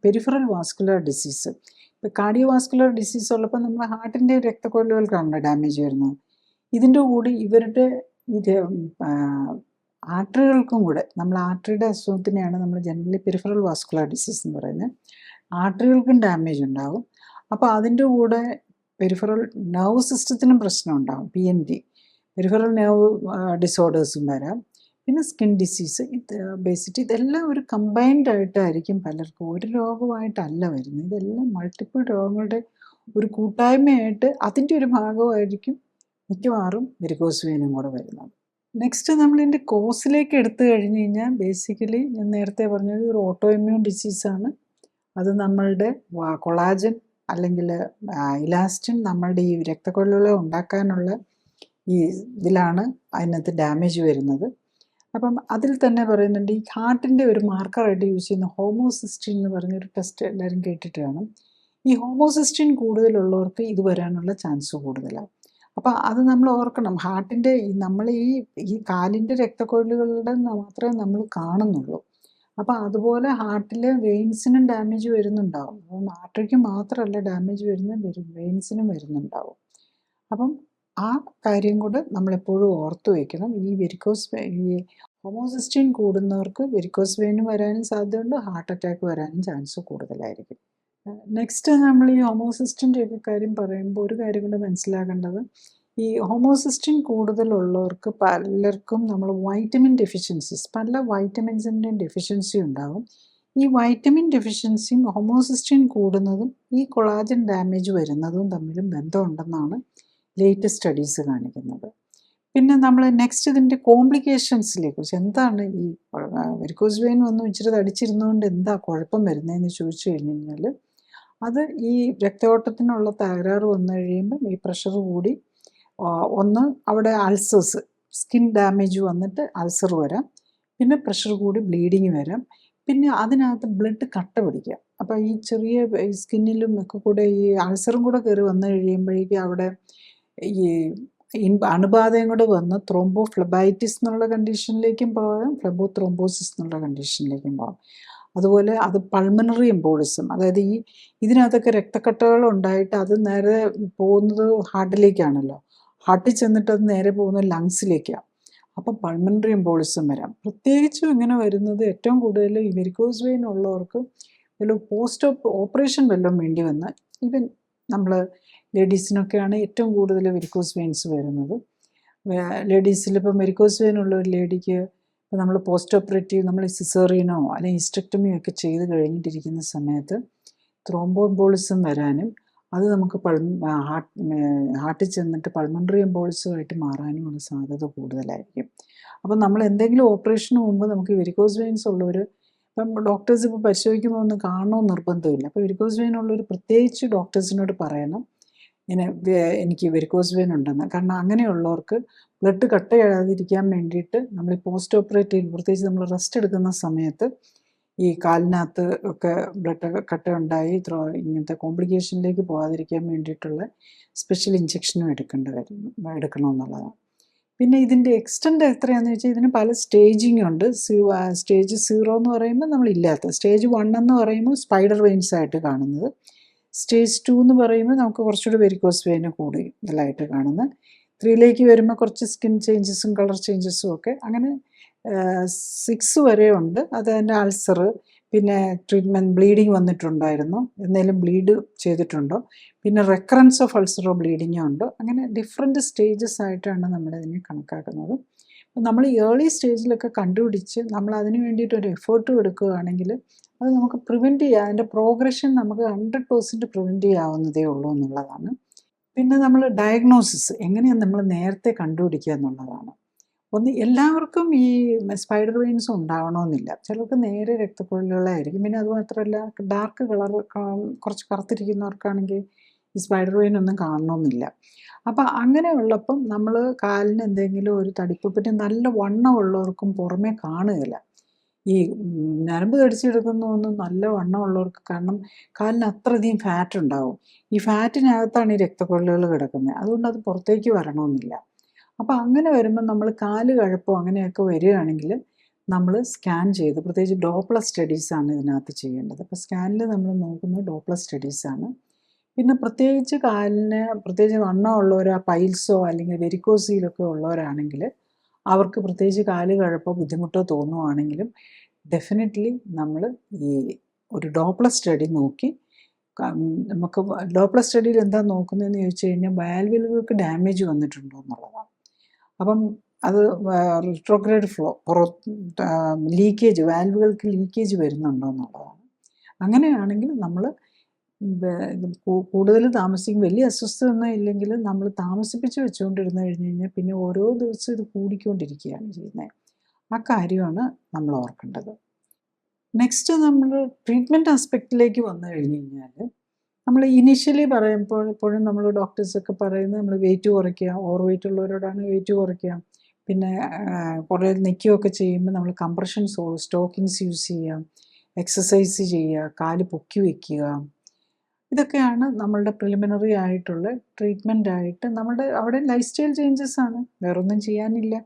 പെരിഫറൽ വാസ്കുലർ ഡിസീസ്. ഇപ്പോൾ കാർഡിയോവാസ്കുലർ ഡിസീസ് ഉള്ളപ്പോൾ നമ്മുടെ ഹാർട്ടിൻ്റെ രക്തക്കുഴലുകൾക്കാണല്ലോ ഡാമേജ് വരുന്നത്. ഇതിൻ്റെ കൂടെ ഇവരുടെ ഇത് ആർട്ടറികൾക്കും കൂടെ, നമ്മൾ ആർട്ടറിയുടെ അസുഖത്തിനെയാണ് നമ്മൾ ജനറലി പെരിഫറൽ വാസ്കുലർ ഡിസീസ് എന്ന് പറയുന്നത്. ആർട്ടറികൾക്കും ഡാമേജ് ഉണ്ടാകും. അപ്പോൾ അതിൻ്റെ കൂടെ പെരിഫറൽ നെർവ് സിസ്റ്റത്തിനും പ്രശ്നം ഉണ്ടാകും, PND പെരിഫറൽ നെർവ് ഡിസോർഡേഴ്സും വരാം. പിന്നെ സ്കിൻ ഡിസീസ്, ഇതെല്ലാം ഒരു കമ്പൈൻഡ് ആയിട്ടായിരിക്കും പലർക്കും, ഒരു രോഗമായിട്ടല്ല വരുന്നത്. ഇതെല്ലാം മൾട്ടിപ്പിൾ രോഗങ്ങളുടെ ഒരു കൂട്ടായ്മയായിട്ട് അതിൻ്റെ ഒരു ഭാഗമായിരിക്കും മിക്കവാറും വെരിക്കോസ് വെയിനും കൂടെ വരുന്നത്. നെക്സ്റ്റ് നമ്മളിതിൻ്റെ കോസിലേക്ക് എടുത്തു കഴിഞ്ഞ് കഴിഞ്ഞാൽ ബേസിക്കലി ഞാൻ നേരത്തെ പറഞ്ഞത് ഒരു ഓട്ടോ ഇമ്മ്യൂൺ ഡിസീസാണ്. അത് നമ്മളുടെ കൊളാജൻ അല്ലെങ്കിൽ ഇലാസ്റ്റിൻ നമ്മളുടെ ഈ രക്തക്കൊഴലുകളെ ഉണ്ടാക്കാനുള്ള ഈ ഇതിലാണ് അതിനകത്ത് ഡാമേജ് വരുന്നത്. അപ്പം അതിൽ തന്നെ പറയുന്നുണ്ട് ഈ ഹാർട്ടിൻ്റെ ഒരു മാർക്കറായിട്ട് യൂസ് ചെയ്യുന്ന ഹോമോസിസ്റ്റിൻ എന്ന് പറഞ്ഞൊരു ടെസ്റ്റ് എല്ലാവരും കേട്ടിട്ട് കാണും. ഈ ഹോമോസിസ്റ്റിൻ കൂടുതലുള്ളവർക്ക് ഇത് വരാനുള്ള ചാൻസ് കൂടുതലാണ്. അപ്പോൾ അത് നമ്മൾ ഓർക്കണം. ഹാർട്ടിൻ്റെ നമ്മൾ ഈ കാലിൻ്റെ രക്തക്കൊഴലുകളുടെ മാത്രമേ നമ്മൾ കാണുന്നുള്ളൂ. അപ്പോൾ അതുപോലെ ഹാർട്ടിലെ വെയിൻസിനും ഡാമേജ് വരുന്നുണ്ടാവും. അപ്പം ആർട്ടറിക്ക് മാത്രമല്ല ഡാമേജ് വെയിൻസിനും വരുന്നുണ്ടാവും. അപ്പം ആ കാര്യം കൂടെ നമ്മളെപ്പോഴും ഓർത്തു വയ്ക്കണം. ഈ ഹോമോസിസ്റ്റിൻ കൂടുന്നവർക്ക് വെരിക്കോസ് വെയിനും വരാനും സാധ്യതയുണ്ട്, ഹാർട്ട് അറ്റാക്ക് വരാനും ചാൻസ് കൂടുതലായിരിക്കും. നെക്സ്റ്റ് നമ്മൾ ഈ ഹോമോസിസ്റ്റിൻ്റെ ഒക്കെ കാര്യം പറയുമ്പോൾ ഒരു കാര്യം കൂടെ മനസ്സിലാക്കേണ്ടത്, ഈ ഹോമോസിസ്റ്റിൻ കൂടുതലുള്ളവർക്ക് പലർക്കും നമ്മൾ വൈറ്റമിൻ ഡെഫിഷ്യൻസീസ്, പല വൈറ്റമിൻസിൻ്റെയും ഡെഫിഷ്യൻസി ഉണ്ടാകും. ഈ വൈറ്റമിൻ ഡെഫിഷ്യൻസിയും ഹോമോസിസ്റ്റിൻ കൂടുന്നതും ഈ കൊളാജൻ ഡാമേജ് വരുന്നതും തമ്മിലും ബന്ധമുണ്ടെന്നാണ് ലേറ്റസ്റ്റ് സ്റ്റഡീസ് കാണിക്കുന്നത്. പിന്നെ നമ്മൾ നെക്സ്റ്റ് ഇതിൻ്റെ കോംപ്ലിക്കേഷൻസിനെക്കുറിച്ച്, എന്താണ് ഈ വെരിക്കോസ് വെയിൻ വന്ന് ഇച്ചിരി തടിച്ചിരുന്നതുകൊണ്ട് എന്താ കുഴപ്പം വരുന്നതെന്ന് ചോദിച്ചു കഴിഞ്ഞ് കഴിഞ്ഞാൽ, അത് ഈ രക്തയോട്ടത്തിനുള്ള തകരാറ് വന്നു കഴിയുമ്പം ഈ പ്രഷർ കൂടി ഒന്ന് അവിടെ അൾസേഴ്സ്, സ്കിൻ ഡാമേജ് വന്നിട്ട് അൾസർ വരാം, പിന്നെ പ്രഷർ കൂടി ബ്ലീഡിങ് വരാം, പിന്നെ അതിനകത്ത് ബ്ലഡ് കട്ട പിടിക്കാം. അപ്പോൾ ഈ ചെറിയ സ്കിന്നിലും ഒക്കെ കൂടെ ഈ അൾസറും കൂടെ കയറി വന്നു കഴിയുമ്പോഴേക്കും അവിടെ ഈ അണുബാധയും കൂടെ വന്ന് ത്രോംബോഫ്ലെബൈറ്റിസ് എന്നുള്ള കണ്ടീഷനിലേക്കും പോകാം, ഫ്ലെബോത്രോംബോസിസ് എന്നുള്ള കണ്ടീഷനിലേക്കും പോകാം. അതുപോലെ അത് പൾമണറി എംബോളിസം, അതായത് ഇതിനകത്തൊക്കെ രക്തക്കട്ടകൾ ഉണ്ടായിട്ട് അത് നേരെ പോകുന്നത് ഹാർട്ടിലേക്കാണല്ലോ, ഹാർട്ടിൽ ചെന്നിട്ട് അത് നേരെ പോകുന്നത് ലങ്സിലേക്കാണ്. അപ്പം പൾമണറി എംബോളിസം വരാം. പ്രത്യേകിച്ചും ഇങ്ങനെ വരുന്നത് ഏറ്റവും കൂടുതൽ ഈ വെരിക്കോസ് വെയിൻ ഉള്ളവർക്ക് പോസ്റ്റ് ഓപ്പറേഷൻ വല്ലതും വേണ്ടി വന്ന്, ഈവൻ നമ്മൾ ലേഡീസിനൊക്കെയാണ് ഏറ്റവും കൂടുതൽ വെരിക്കോസ് വെയിൻസ് വരുന്നത്. ലേഡീസിൽ ഇപ്പം വെരിക്കോസ് വെയിൻ ഉള്ള ഒരു ലേഡിക്ക് ഇപ്പം നമ്മൾ പോസ്റ്റ് ഓപ്പറേറ്റീവ് നമ്മൾ സിസേറിയനോ അല്ലെങ്കിൽ ഹിസ്റ്റക്ടമിയോ ഒക്കെ ചെയ്ത് കഴിഞ്ഞിട്ടിരിക്കുന്ന സമയത്ത് ത്രോംബോ എംബോളിസം വരാനും അത് നമുക്ക് ഹാർട്ടിൽ ചെന്നിട്ട് പൾമണറി എംബോളിസമായിട്ട് മാറാനുമുള്ള സാധ്യത കൂടുതലായിരിക്കും. അപ്പം നമ്മൾ എന്തെങ്കിലും ഓപ്പറേഷന് മുമ്പ് നമുക്ക് വെരിക്കോസ് വെയിൻസ് ഉള്ളവർ, ഇപ്പം ഡോക്ടേഴ്സ് ഇപ്പോൾ പരിശോധിക്കുമ്പോൾ ഒന്നും കാണണമെന്ന് നിർബന്ധമില്ല. അപ്പോൾ വെരിക്കോസ് വെയിൻ ഉള്ളവർ പ്രത്യേകിച്ച് ഡോക്ടേഴ്സിനോട് പറയണം ഇങ്ങനെ എനിക്ക് വെരിക്കോസ് വെയിൻ ഉണ്ടെന്ന്. കാരണം അങ്ങനെയുള്ളവർക്ക് ബ്ലഡ് കട്ട് ചെയ്യാതിരിക്കാൻ വേണ്ടിയിട്ട് നമ്മൾ ഈ പോസ്റ്റ് ഓപ്പറേറ്റീവ്, പ്രത്യേകിച്ച് നമ്മൾ റെസ്റ്റ് എടുക്കുന്ന സമയത്ത് ഈ കാലിനകത്ത് ഒക്കെ ബ്ലഡ് കട്ട ഉണ്ടായി ഇങ്ങനത്തെ കോംപ്ലിക്കേഷനിലേക്ക് പോകാതിരിക്കാൻ വേണ്ടിയിട്ടുള്ള സ്പെഷ്യൽ ഇഞ്ചക്ഷനും എടുക്കണമെന്നുള്ളതാണ്. പിന്നെ ഇതിൻ്റെ എക്സ്റ്റെൻറ്റ് എത്രയാണെന്ന് വെച്ചാൽ ഇതിന് പല സ്റ്റേജിങ് ഉണ്ട്. സ്റ്റേജ് 0 എന്ന് പറയുമ്പോൾ നമ്മളില്ലാത്ത, സ്റ്റേജ് 1 എന്ന് പറയുമ്പോൾ സ്പൈഡർ വെയിൻസ് ആയിട്ട് കാണുന്നത്, സ്റ്റേജ് 2 എന്ന് പറയുമ്പോൾ നമുക്ക് കുറച്ചുകൂടി വെരിക്കോസ് വെയിന് കൂടുതലായിട്ട് കാണുന്നത്, 3ലേക്ക് വരുമ്പോൾ കുറച്ച് സ്കിൻ ചേഞ്ചസും കളർ ചേഞ്ചസും ഒക്കെ, അങ്ങനെ 6 വരെ ഉണ്ട്. അത് അതിൻ്റെ അൾസർ, പിന്നെ ട്രീറ്റ്മെൻറ്റ്, ബ്ലീഡിങ് വന്നിട്ടുണ്ടായിരുന്നു, എന്തെങ്കിലും ബ്ലീഡ് ചെയ്തിട്ടുണ്ടോ, പിന്നെ റെക്കറൻസ് ഓഫ് അൾസറോ ബ്ലീഡിങ്ങോ ഉണ്ടോ, അങ്ങനെ ഡിഫറെൻറ്റ് സ്റ്റേജസ് ആയിട്ടാണ് നമ്മളിതിനെ കണക്കാക്കുന്നത്. അപ്പം നമ്മൾ ഏർലി സ്റ്റേജിലൊക്കെ കണ്ടുപിടിച്ച് നമ്മൾ അതിന് വേണ്ടിയിട്ട് ഒരു എഫേർട്ടും എടുക്കുകയാണെങ്കിൽ അത് നമുക്ക് പ്രിവെൻറ്റ് ചെയ്യാം, അതിൻ്റെ പ്രോഗ്രഷൻ നമുക്ക് 100% പ്രിവെൻറ്റ് ചെയ്യാവുന്നതേ ഉള്ളൂ എന്നുള്ളതാണ്. പിന്നെ നമ്മൾ ഡയഗ്നോസിസ് എങ്ങനെയാണ് നമ്മൾ നേരത്തെ കണ്ടുപിടിക്കുക എന്നുള്ളതാണ്. ഒന്ന്, എല്ലാവർക്കും ഈ സ്പൈഡർ വെയിൻസ് ഉണ്ടാവണമെന്നില്ല. ചിലർക്ക് നേരെ രക്തക്കൊഴലുകളായിരിക്കും. പിന്നെ അതുമാത്രമല്ല, ഡാർക്ക് കളർ കുറച്ച് കറുത്തിരിക്കുന്നവർക്കാണെങ്കിൽ ഈ സ്പൈഡർ വെയിൻ ഒന്നും കാണണമെന്നില്ല. അപ്പം അങ്ങനെയുള്ളപ്പം നമ്മൾ കാലിന് എന്തെങ്കിലും ഒരു തടിപ്പ്, പിന്നെ നല്ല വണ്ണമുള്ളവർക്കും പുറമേ കാണുകയില്ല. ഈ ഞരമ്പ് കടിച്ചെടുക്കുന്നതൊന്നും നല്ല വണ്ണമുള്ളവർക്ക്, കാരണം കാലിന് അത്രയധികം ഫാറ്റ് ഉണ്ടാവും. ഈ ഫാറ്റിനകത്താണ് ഈ രക്തക്കൊഴലുകൾ കിടക്കുന്നത്. അതുകൊണ്ട് അത് പുറത്തേക്ക് വരണമെന്നില്ല. അപ്പോൾ അങ്ങനെ വരുമ്പോൾ നമ്മൾ കാല് കഴപ്പോ അങ്ങനെയൊക്കെ വരികയാണെങ്കിൽ നമ്മൾ സ്കാൻ ചെയ്ത്, പ്രത്യേകിച്ച് ഡോപ്ലർ സ്റ്റഡീസാണ് ഇതിനകത്ത് ചെയ്യേണ്ടത്. അപ്പോൾ സ്കാനിൽ നമ്മൾ നോക്കുന്നത് ഡോപ്ലർ സ്റ്റഡീസാണ്. പിന്നെ പ്രത്യേകിച്ച് കാലിന് പ്രത്യേകിച്ച് വണ്ണമുള്ളവരോ പൈൽസോ അല്ലെങ്കിൽ വെരിക്കോസീലൊക്കെ ഉള്ളവരാണെങ്കിൽ അവർക്ക് പ്രത്യേകിച്ച് കാല് കഴപ്പോ ബുദ്ധിമുട്ടോ തോന്നുവാണെങ്കിലും ഡെഫിനറ്റ്ലി നമ്മൾ ഈ ഒരു ഡോപ്ലർ സ്റ്റഡി നോക്കി, നമുക്ക് ഡോപ്ലർ സ്റ്റഡിയിൽ എന്താ നോക്കുന്നതെന്ന് ചോദിച്ചു കഴിഞ്ഞാൽ വാൽവുകൾക്ക് ഡാമേജ് വന്നിട്ടുണ്ടോ എന്നുള്ളതാണ്. അപ്പം അത് റിട്രോഗ്രേഡ് ഫ്ലോ, ലീക്കേജ്, വാൽവുകൾക്ക് ലീക്കേജ് വരുന്നുണ്ടോ എന്നുള്ളതാണ്. അങ്ങനെയാണെങ്കിൽ നമ്മൾ കൂടുതൽ താമസിക്കും, വലിയ അസ്വസ്ഥതൊന്നും ഇല്ലെങ്കിൽ നമ്മൾ താമസിപ്പിച്ച് വെച്ചുകൊണ്ടിരുന്നു കഴിഞ്ഞ് കഴിഞ്ഞാൽ പിന്നെ ഓരോ ദിവസവും ഇത് കൂടിക്കൊണ്ടിരിക്കുകയാണ് ചെയ്യുന്നത്. ആ കാര്യമാണ് നമ്മൾ ഓർക്കേണ്ടത്. നെക്സ്റ്റ് നമ്മൾ ട്രീറ്റ്മെൻറ്റ് ആസ്പെക്റ്റിലേക്ക് വന്നു കഴിഞ്ഞ് കഴിഞ്ഞാൽ നമ്മൾ ഇനീഷ്യലി എപ്പോഴും നമ്മൾ ഡോക്ടേഴ്സൊക്കെ പറയുന്നത് നമ്മൾ വെയിറ്റ് കുറയ്ക്കുക, ഓവർ വെയിറ്റ് ഉള്ളവരോടാണ് വെയിറ്റ് കുറയ്ക്കുക. പിന്നെ കുറേ നിൽക്കുകയൊക്കെ ചെയ്യുമ്പോൾ നമ്മൾ കംപ്രഷൻ സ്റ്റോക്കിങ്സ് യൂസ് ചെയ്യുക, എക്സസൈസ് ചെയ്യുക, കാല് പൊക്കി വയ്ക്കുക. ഇതൊക്കെയാണ് നമ്മളുടെ പ്രിലിമിനറി ആയിട്ടുള്ള ട്രീറ്റ്മെൻറ്റായിട്ട്. നമ്മുടെ അവിടെ ലൈഫ് സ്റ്റൈൽ ചേഞ്ചസ് ആണ്, വേറൊന്നും ചെയ്യാനില്ല.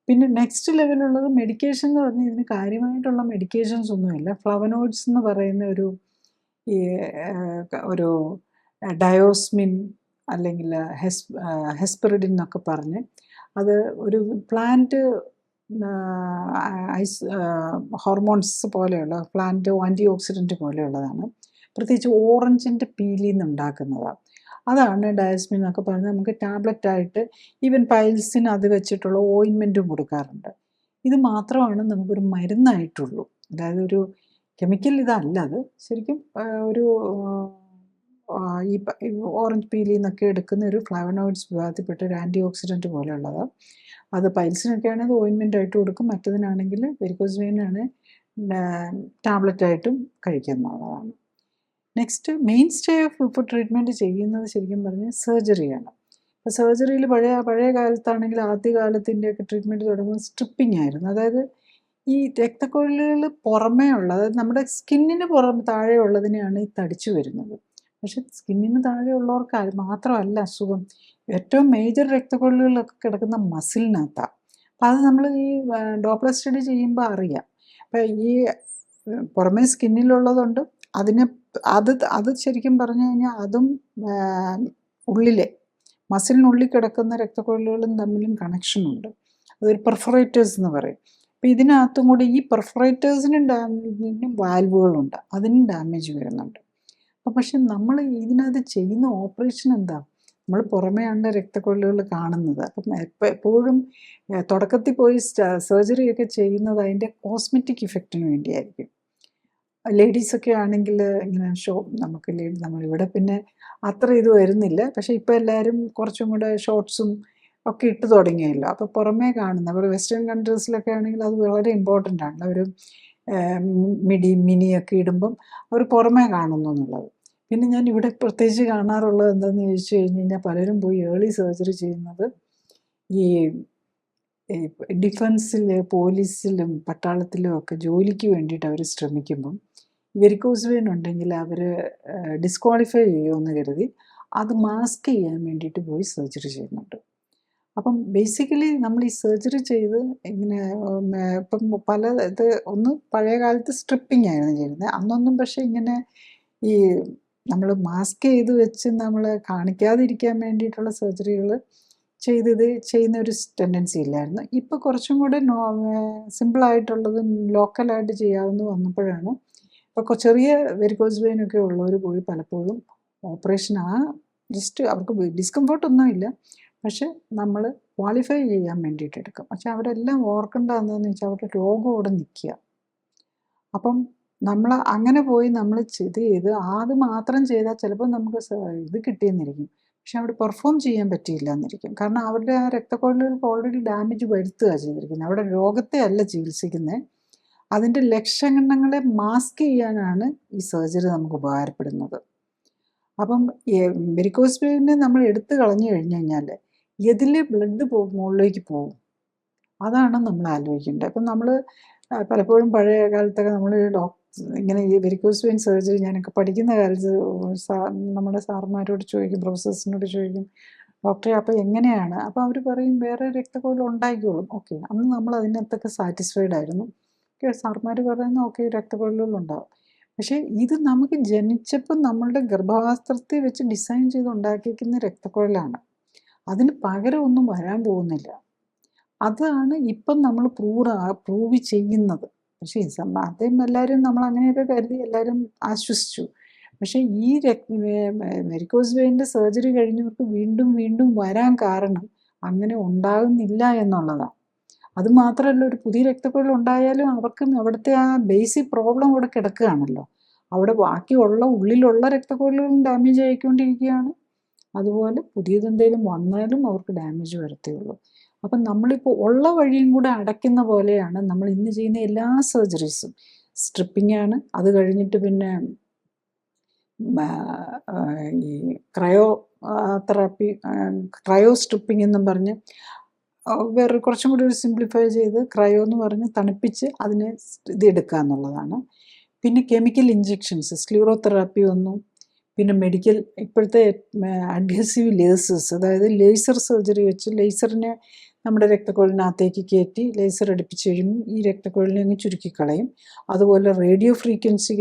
പിന്നെ നെക്സ്റ്റ് ലെവലുള്ളത് മെഡിക്കേഷൻ എന്ന് പറഞ്ഞാൽ ഇതിന് കാര്യമായിട്ടുള്ള മെഡിക്കേഷൻസ് ഒന്നുമില്ല. ഫ്ലവനോയിഡ്സ് എന്ന് പറയുന്ന ഒരു ഡയോസ്മിൻ അല്ലെങ്കിൽ ഹെസ്പെറിഡിൻ എന്നൊക്കെ പറഞ്ഞ്, അത് ഒരു പ്ലാന്റ് ഹോർമോൺസ് പോലെയുള്ള പ്ലാന്റ് ആൻറ്റി ഓക്സിഡൻറ്റ് പോലെയുള്ളതാണ്. പ്രത്യേകിച്ച് ഓറഞ്ചിൻ്റെ പീലിൽ നിന്ന് ഉണ്ടാക്കുന്നതാണ്. അതാണ് ഡയസ്മിൻ എന്നൊക്കെ പറഞ്ഞ് നമുക്ക് ടാബ്ലറ്റായിട്ട്, ഈവൻ പൈൽസിന് അത് വെച്ചിട്ടുള്ള ഓയിൻമെൻറ്റും കൊടുക്കാറുണ്ട്. ഇത് മാത്രമാണ് നമുക്കൊരു മരുന്നായിട്ടുള്ളൂ. അതായത് ഒരു കെമിക്കൽ ഇതല്ല, അത് ശരിക്കും ഒരു ഈ ഓറഞ്ച് പീലിൽ നിന്നൊക്കെ എടുക്കുന്ന ഒരു ഫ്ലാവനോയിഡ്സ് വിഭാഗത്തിൽപ്പെട്ട ഒരു ആൻറ്റി ഓക്സിഡൻറ്റ് പോലെയുള്ളതാണ്. അത് പൈൽസിനൊക്കെ ആണെങ്കിൽ ഓയിൻമെൻറ്റായിട്ട് കൊടുക്കും, മറ്റതിനാണെങ്കിൽ വെരിക്കോസ് വെയിനാണ് ടാബ്ലറ്റായിട്ടും കഴിക്കുന്നതാണ്. നെക്സ്റ്റ് മെയിൻ സ്റ്റേ ഓഫ് ഇപ്പോൾ ട്രീറ്റ്മെൻറ്റ് ചെയ്യുന്നത് ശരിക്കും പറഞ്ഞാൽ സർജറിയാണ്. അപ്പോൾ സർജറിയിൽ പഴയ കാലത്താണെങ്കിൽ ആദ്യകാലത്തിൻ്റെയൊക്കെ ട്രീറ്റ്മെൻറ്റ് തുടങ്ങുന്നത് സ്ട്രിപ്പിംഗ് ആയിരുന്നു. അതായത് ഈ രക്തക്കൊഴലുകൾ പുറമേ ഉള്ള, അതായത് നമ്മുടെ സ്കിന്നിന് താഴെയുള്ളതിനെയാണ് ഈ തടിച്ചു വരുന്നത്. പക്ഷെ സ്കിന്നിന് താഴെയുള്ളവർക്ക് മാത്രമല്ല അസുഖം, ഏറ്റവും മേജർ രക്തക്കൊഴലുകളൊക്കെ കിടക്കുന്ന മസിലിനകത്താണ്. അപ്പോൾ അത് നമ്മൾ ഈ ഡോപ്ലർ സ്റ്റഡി ചെയ്യുമ്പോൾ അറിയാം. അപ്പോൾ ഈ പുറമേ സ്കിന്നിലുള്ളതുണ്ട്, അത് ശരിക്കും പറഞ്ഞു കഴിഞ്ഞാൽ അതും ഉള്ളിലെ മസിലിനുള്ളിൽ കിടക്കുന്ന രക്തക്കൊഴലുകളും തമ്മിലും കണക്ഷനുണ്ട്. അതൊരു പെർഫറേറ്റേഴ്സ് എന്ന് പറയും. അപ്പോൾ ഇതിനകത്തും കൂടി ഈ പെർഫറേറ്റേഴ്സിനും വാൽവുകളുണ്ട്, അതിനും ഡാമേജ് വരുന്നുണ്ട്. അപ്പോൾ പക്ഷെ നമ്മൾ ഇതിനകത്ത് ചെയ്യുന്ന ഓപ്പറേഷൻ എന്താ, നമ്മൾ പുറമെയാണ് രക്തക്കൊഴലുകൾ കാണുന്നത്. അപ്പം എപ്പോഴും തുടക്കത്തിൽ പോയി സർജറിയൊക്കെ ചെയ്യുന്നത് അതിൻ്റെ കോസ്മെറ്റിക് ഇഫക്റ്റിന് വേണ്ടിയായിരിക്കും. ലേഡീസൊക്കെ ആണെങ്കിൽ ഇങ്ങനെ നമുക്ക് നമ്മളിവിടെ പിന്നെ അത്ര ഇത് വരുന്നില്ല. പക്ഷേ ഇപ്പോൾ എല്ലാവരും കുറച്ചും കൂടെ ഷോർട്ട്സും ഒക്കെ ഇട്ട് തുടങ്ങിയല്ലോ. അപ്പോൾ പുറമേ കാണുന്ന അവർ വെസ്റ്റേൺ കൺട്രീസിലൊക്കെ ആണെങ്കിൽ അത് വളരെ ഇമ്പോർട്ടൻ്റ് ആണ്. അവർ മിനിയൊക്കെ ഇടുമ്പം അവർ പുറമേ കാണുന്നു എന്നുള്ളത്. പിന്നെ ഞാൻ ഇവിടെ പ്രത്യേകിച്ച് കാണാറുള്ളത് എന്താണെന്ന് ചോദിച്ചു കഴിഞ്ഞ് കഴിഞ്ഞാൽ പലരും പോയി ഏർലി സർജറി ചെയ്യുന്നത് ഈ ഡിഫൻസിൽ, പോലീസിലും പട്ടാളത്തിലും ഒക്കെ ജോലിക്ക് വേണ്ടിയിട്ട് അവർ ശ്രമിക്കുമ്പം വെരിക്കോസ് വെയിൻ ഉണ്ടെങ്കിൽ അവർ ഡിസ്ക്വാളിഫൈ ചെയ്യുമെന്ന് കരുതി അത് മാസ്ക് ചെയ്യാൻ വേണ്ടിയിട്ട് പോയി സർജറി ചെയ്യുന്നുണ്ട്. അപ്പം ബേസിക്കലി നമ്മൾ ഈ സർജറി ചെയ്ത് ഇങ്ങനെ ഇപ്പം പല ഇത് ഒന്ന് പഴയ കാലത്ത് സ്ട്രിപ്പിംഗ് ആയിരുന്നു ചെയ്യുന്നത്. അന്നൊന്നും പക്ഷേ ഇങ്ങനെ ഈ നമ്മൾ മാസ്ക് ചെയ്ത് വെച്ച് നമ്മൾ കാണിക്കാതിരിക്കാൻ വേണ്ടിയിട്ടുള്ള സർജറികൾ ചെയ്യുന്ന ഒരു ടെൻഡൻസി ഇല്ലായിരുന്നു. ഇപ്പോൾ കുറച്ചും കൂടെ സിമ്പിളായിട്ടുള്ളതും ലോക്കലായിട്ട് ചെയ്യാവുന്ന വന്നപ്പോഴാണ് ഇപ്പോൾ ചെറിയ വെരിക്കോസ് വെയിനൊക്കെ ഉള്ളവർ പോയി പലപ്പോഴും ഓപ്പറേഷൻ ജസ്റ്റ് അവർക്ക് ഡിസ്കംഫർട്ടൊന്നും ഇല്ല, പക്ഷെ നമ്മൾ ക്വാളിഫൈ ചെയ്യാൻ വേണ്ടിയിട്ട് എടുക്കും. പക്ഷെ അവരെല്ലാം ഓർക്കേണ്ട എന്താണെന്ന് വെച്ചാൽ അവരുടെ രോഗം അവിടെ നിൽക്കുക. അപ്പം നമ്മൾ അങ്ങനെ പോയി നമ്മൾ ചെയ്ത് അത് മാത്രം ചെയ്താൽ ചിലപ്പോൾ നമുക്ക് ഇത് കിട്ടിയെന്നിരിക്കും, പക്ഷെ അവിടെ പെർഫോം ചെയ്യാൻ പറ്റിയില്ല എന്നിരിക്കും. കാരണം അവരുടെ ആ രക്തക്കൊഴലുകൾക്ക് ഓൾറെഡി ഡാമേജ് വരുത്തുക ചെയ്തിരിക്കുന്നത്. അവിടെ രോഗത്തെ അല്ല ചികിത്സിക്കുന്നത്, അതിൻ്റെ ലക്ഷണങ്ങളെ മാസ്ക് ചെയ്യാനാണ് ഈ സർജറി നമുക്ക് ഉപകാരപ്പെടുന്നത്. അപ്പം വെരിക്കോസ് വെയിനെ നമ്മൾ എടുത്തു കളഞ്ഞു കഴിഞ്ഞു കഴിഞ്ഞാൽ എതിലെ ബ്ലഡ് മുകളിലേക്ക് പോകും, അതാണ് നമ്മൾ ആലോചിക്കേണ്ടത്. അപ്പം നമ്മൾ പലപ്പോഴും പഴയ കാലത്തൊക്കെ നമ്മൾ ഇങ്ങനെ ഈ വെരിക്കോസ് വെയിൻ സർജറി ഞാനൊക്കെ പഠിക്കുന്ന കാലത്ത് നമ്മുടെ സാർമാരോട് ചോദിക്കും, പ്രൊഫസേഴ്സിനോട് ചോദിക്കും, ഡോക്ടറെ അപ്പോൾ എങ്ങനെയാണ്? അപ്പോൾ അവർ പറയും വേറെ രക്തക്കൊഴൽ ഉണ്ടായിക്കോളും. ഓക്കെ, അന്ന് നമ്മൾ അതിനകത്തൊക്കെ സാറ്റിസ്ഫൈഡ് ആയിരുന്നു. സാർമാർ പറയുന്നു ഓക്കെ രക്തക്കൊഴലുകളുണ്ടാവും. പക്ഷേ ഇത് നമുക്ക് ജനിച്ചപ്പോൾ നമ്മളുടെ ഗർഭപാത്രത്തെ വെച്ച് ഡിസൈൻ ചെയ്ത് ഉണ്ടാക്കിയിരിക്കുന്ന രക്തക്കൊഴലാണ്. അതിന് പകരം ഒന്നും വരാൻ പോകുന്നില്ല. അതാണ് ഇപ്പം നമ്മൾ പ്രൂവ് ചെയ്യുന്നത്. പക്ഷേ ആദ്യം എല്ലാവരും നമ്മൾ അങ്ങനെയൊക്കെ കരുതി എല്ലാവരും ആശ്വസിച്ചു. പക്ഷേ ഈ വെരിക്കോസ് വെയിൻ്റെ സർജറി കഴിഞ്ഞവർക്ക് വീണ്ടും വീണ്ടും വരാൻ കാരണം അങ്ങനെ ഉണ്ടാകുന്നില്ല എന്നുള്ളതാണ്. അത് മാത്രമല്ല, ഒരു പുതിയ രക്തക്കൊഴൽ ഉണ്ടായാലും അവർക്കും അവിടുത്തെ ആ ബേസിക് പ്രോബ്ലം അവിടെ കിടക്കുകയാണല്ലോ. അവിടെ ബാക്കിയുള്ള ഉള്ളിലുള്ള രക്തക്കൊഴലുകളും ഡാമേജ് ആയിക്കൊണ്ടിരിക്കുകയാണ്. അതുപോലെ പുതിയതെന്തെങ്കിലും വന്നാലും അവർക്ക് ഡാമേജ് വരത്തേയുള്ളൂ. അപ്പം നമ്മളിപ്പോൾ ഉള്ള വഴിയും കൂടെ അടയ്ക്കുന്ന പോലെയാണ് നമ്മൾ ഇന്ന് ചെയ്യുന്ന എല്ലാ സർജറീസും. സ്ട്രിപ്പിംഗ് ആണ്, അത് കഴിഞ്ഞിട്ട് പിന്നെ ഈ ക്രയോ സ്ട്രിപ്പിംഗ് എന്നും പറഞ്ഞ് വേറെ കുറച്ചും കൂടി ഒരു സിംപ്ലിഫൈ ചെയ്ത് ക്രയോ എന്ന് പറഞ്ഞ് തണുപ്പിച്ച് അതിനെ ഇതെടുക്കുക എന്നുള്ളതാണ്. പിന്നെ കെമിക്കൽ ഇഞ്ചെക്ഷൻസ്, സ്ക്ലീറോതെറാപ്പി വന്നു. പിന്നെ മെഡിക്കൽ ഇപ്പോഴത്തെ അഡ്ഹസീവ് ലേസേഴ്സ്, അതായത് ലേസർ സർജറി വെച്ച് ലേസറിനെ നമ്മുടെ രക്തക്കൊഴലിനകത്തേക്ക് കയറ്റി ലേസർ അടുപ്പിച്ച് കഴിയുമ്പോൾ ഈ രക്തക്കൊഴലിനെ അങ്ങ് ചുരുക്കിക്കളയും. അതുപോലെ റേഡിയോ ഫ്രീക്വൻസി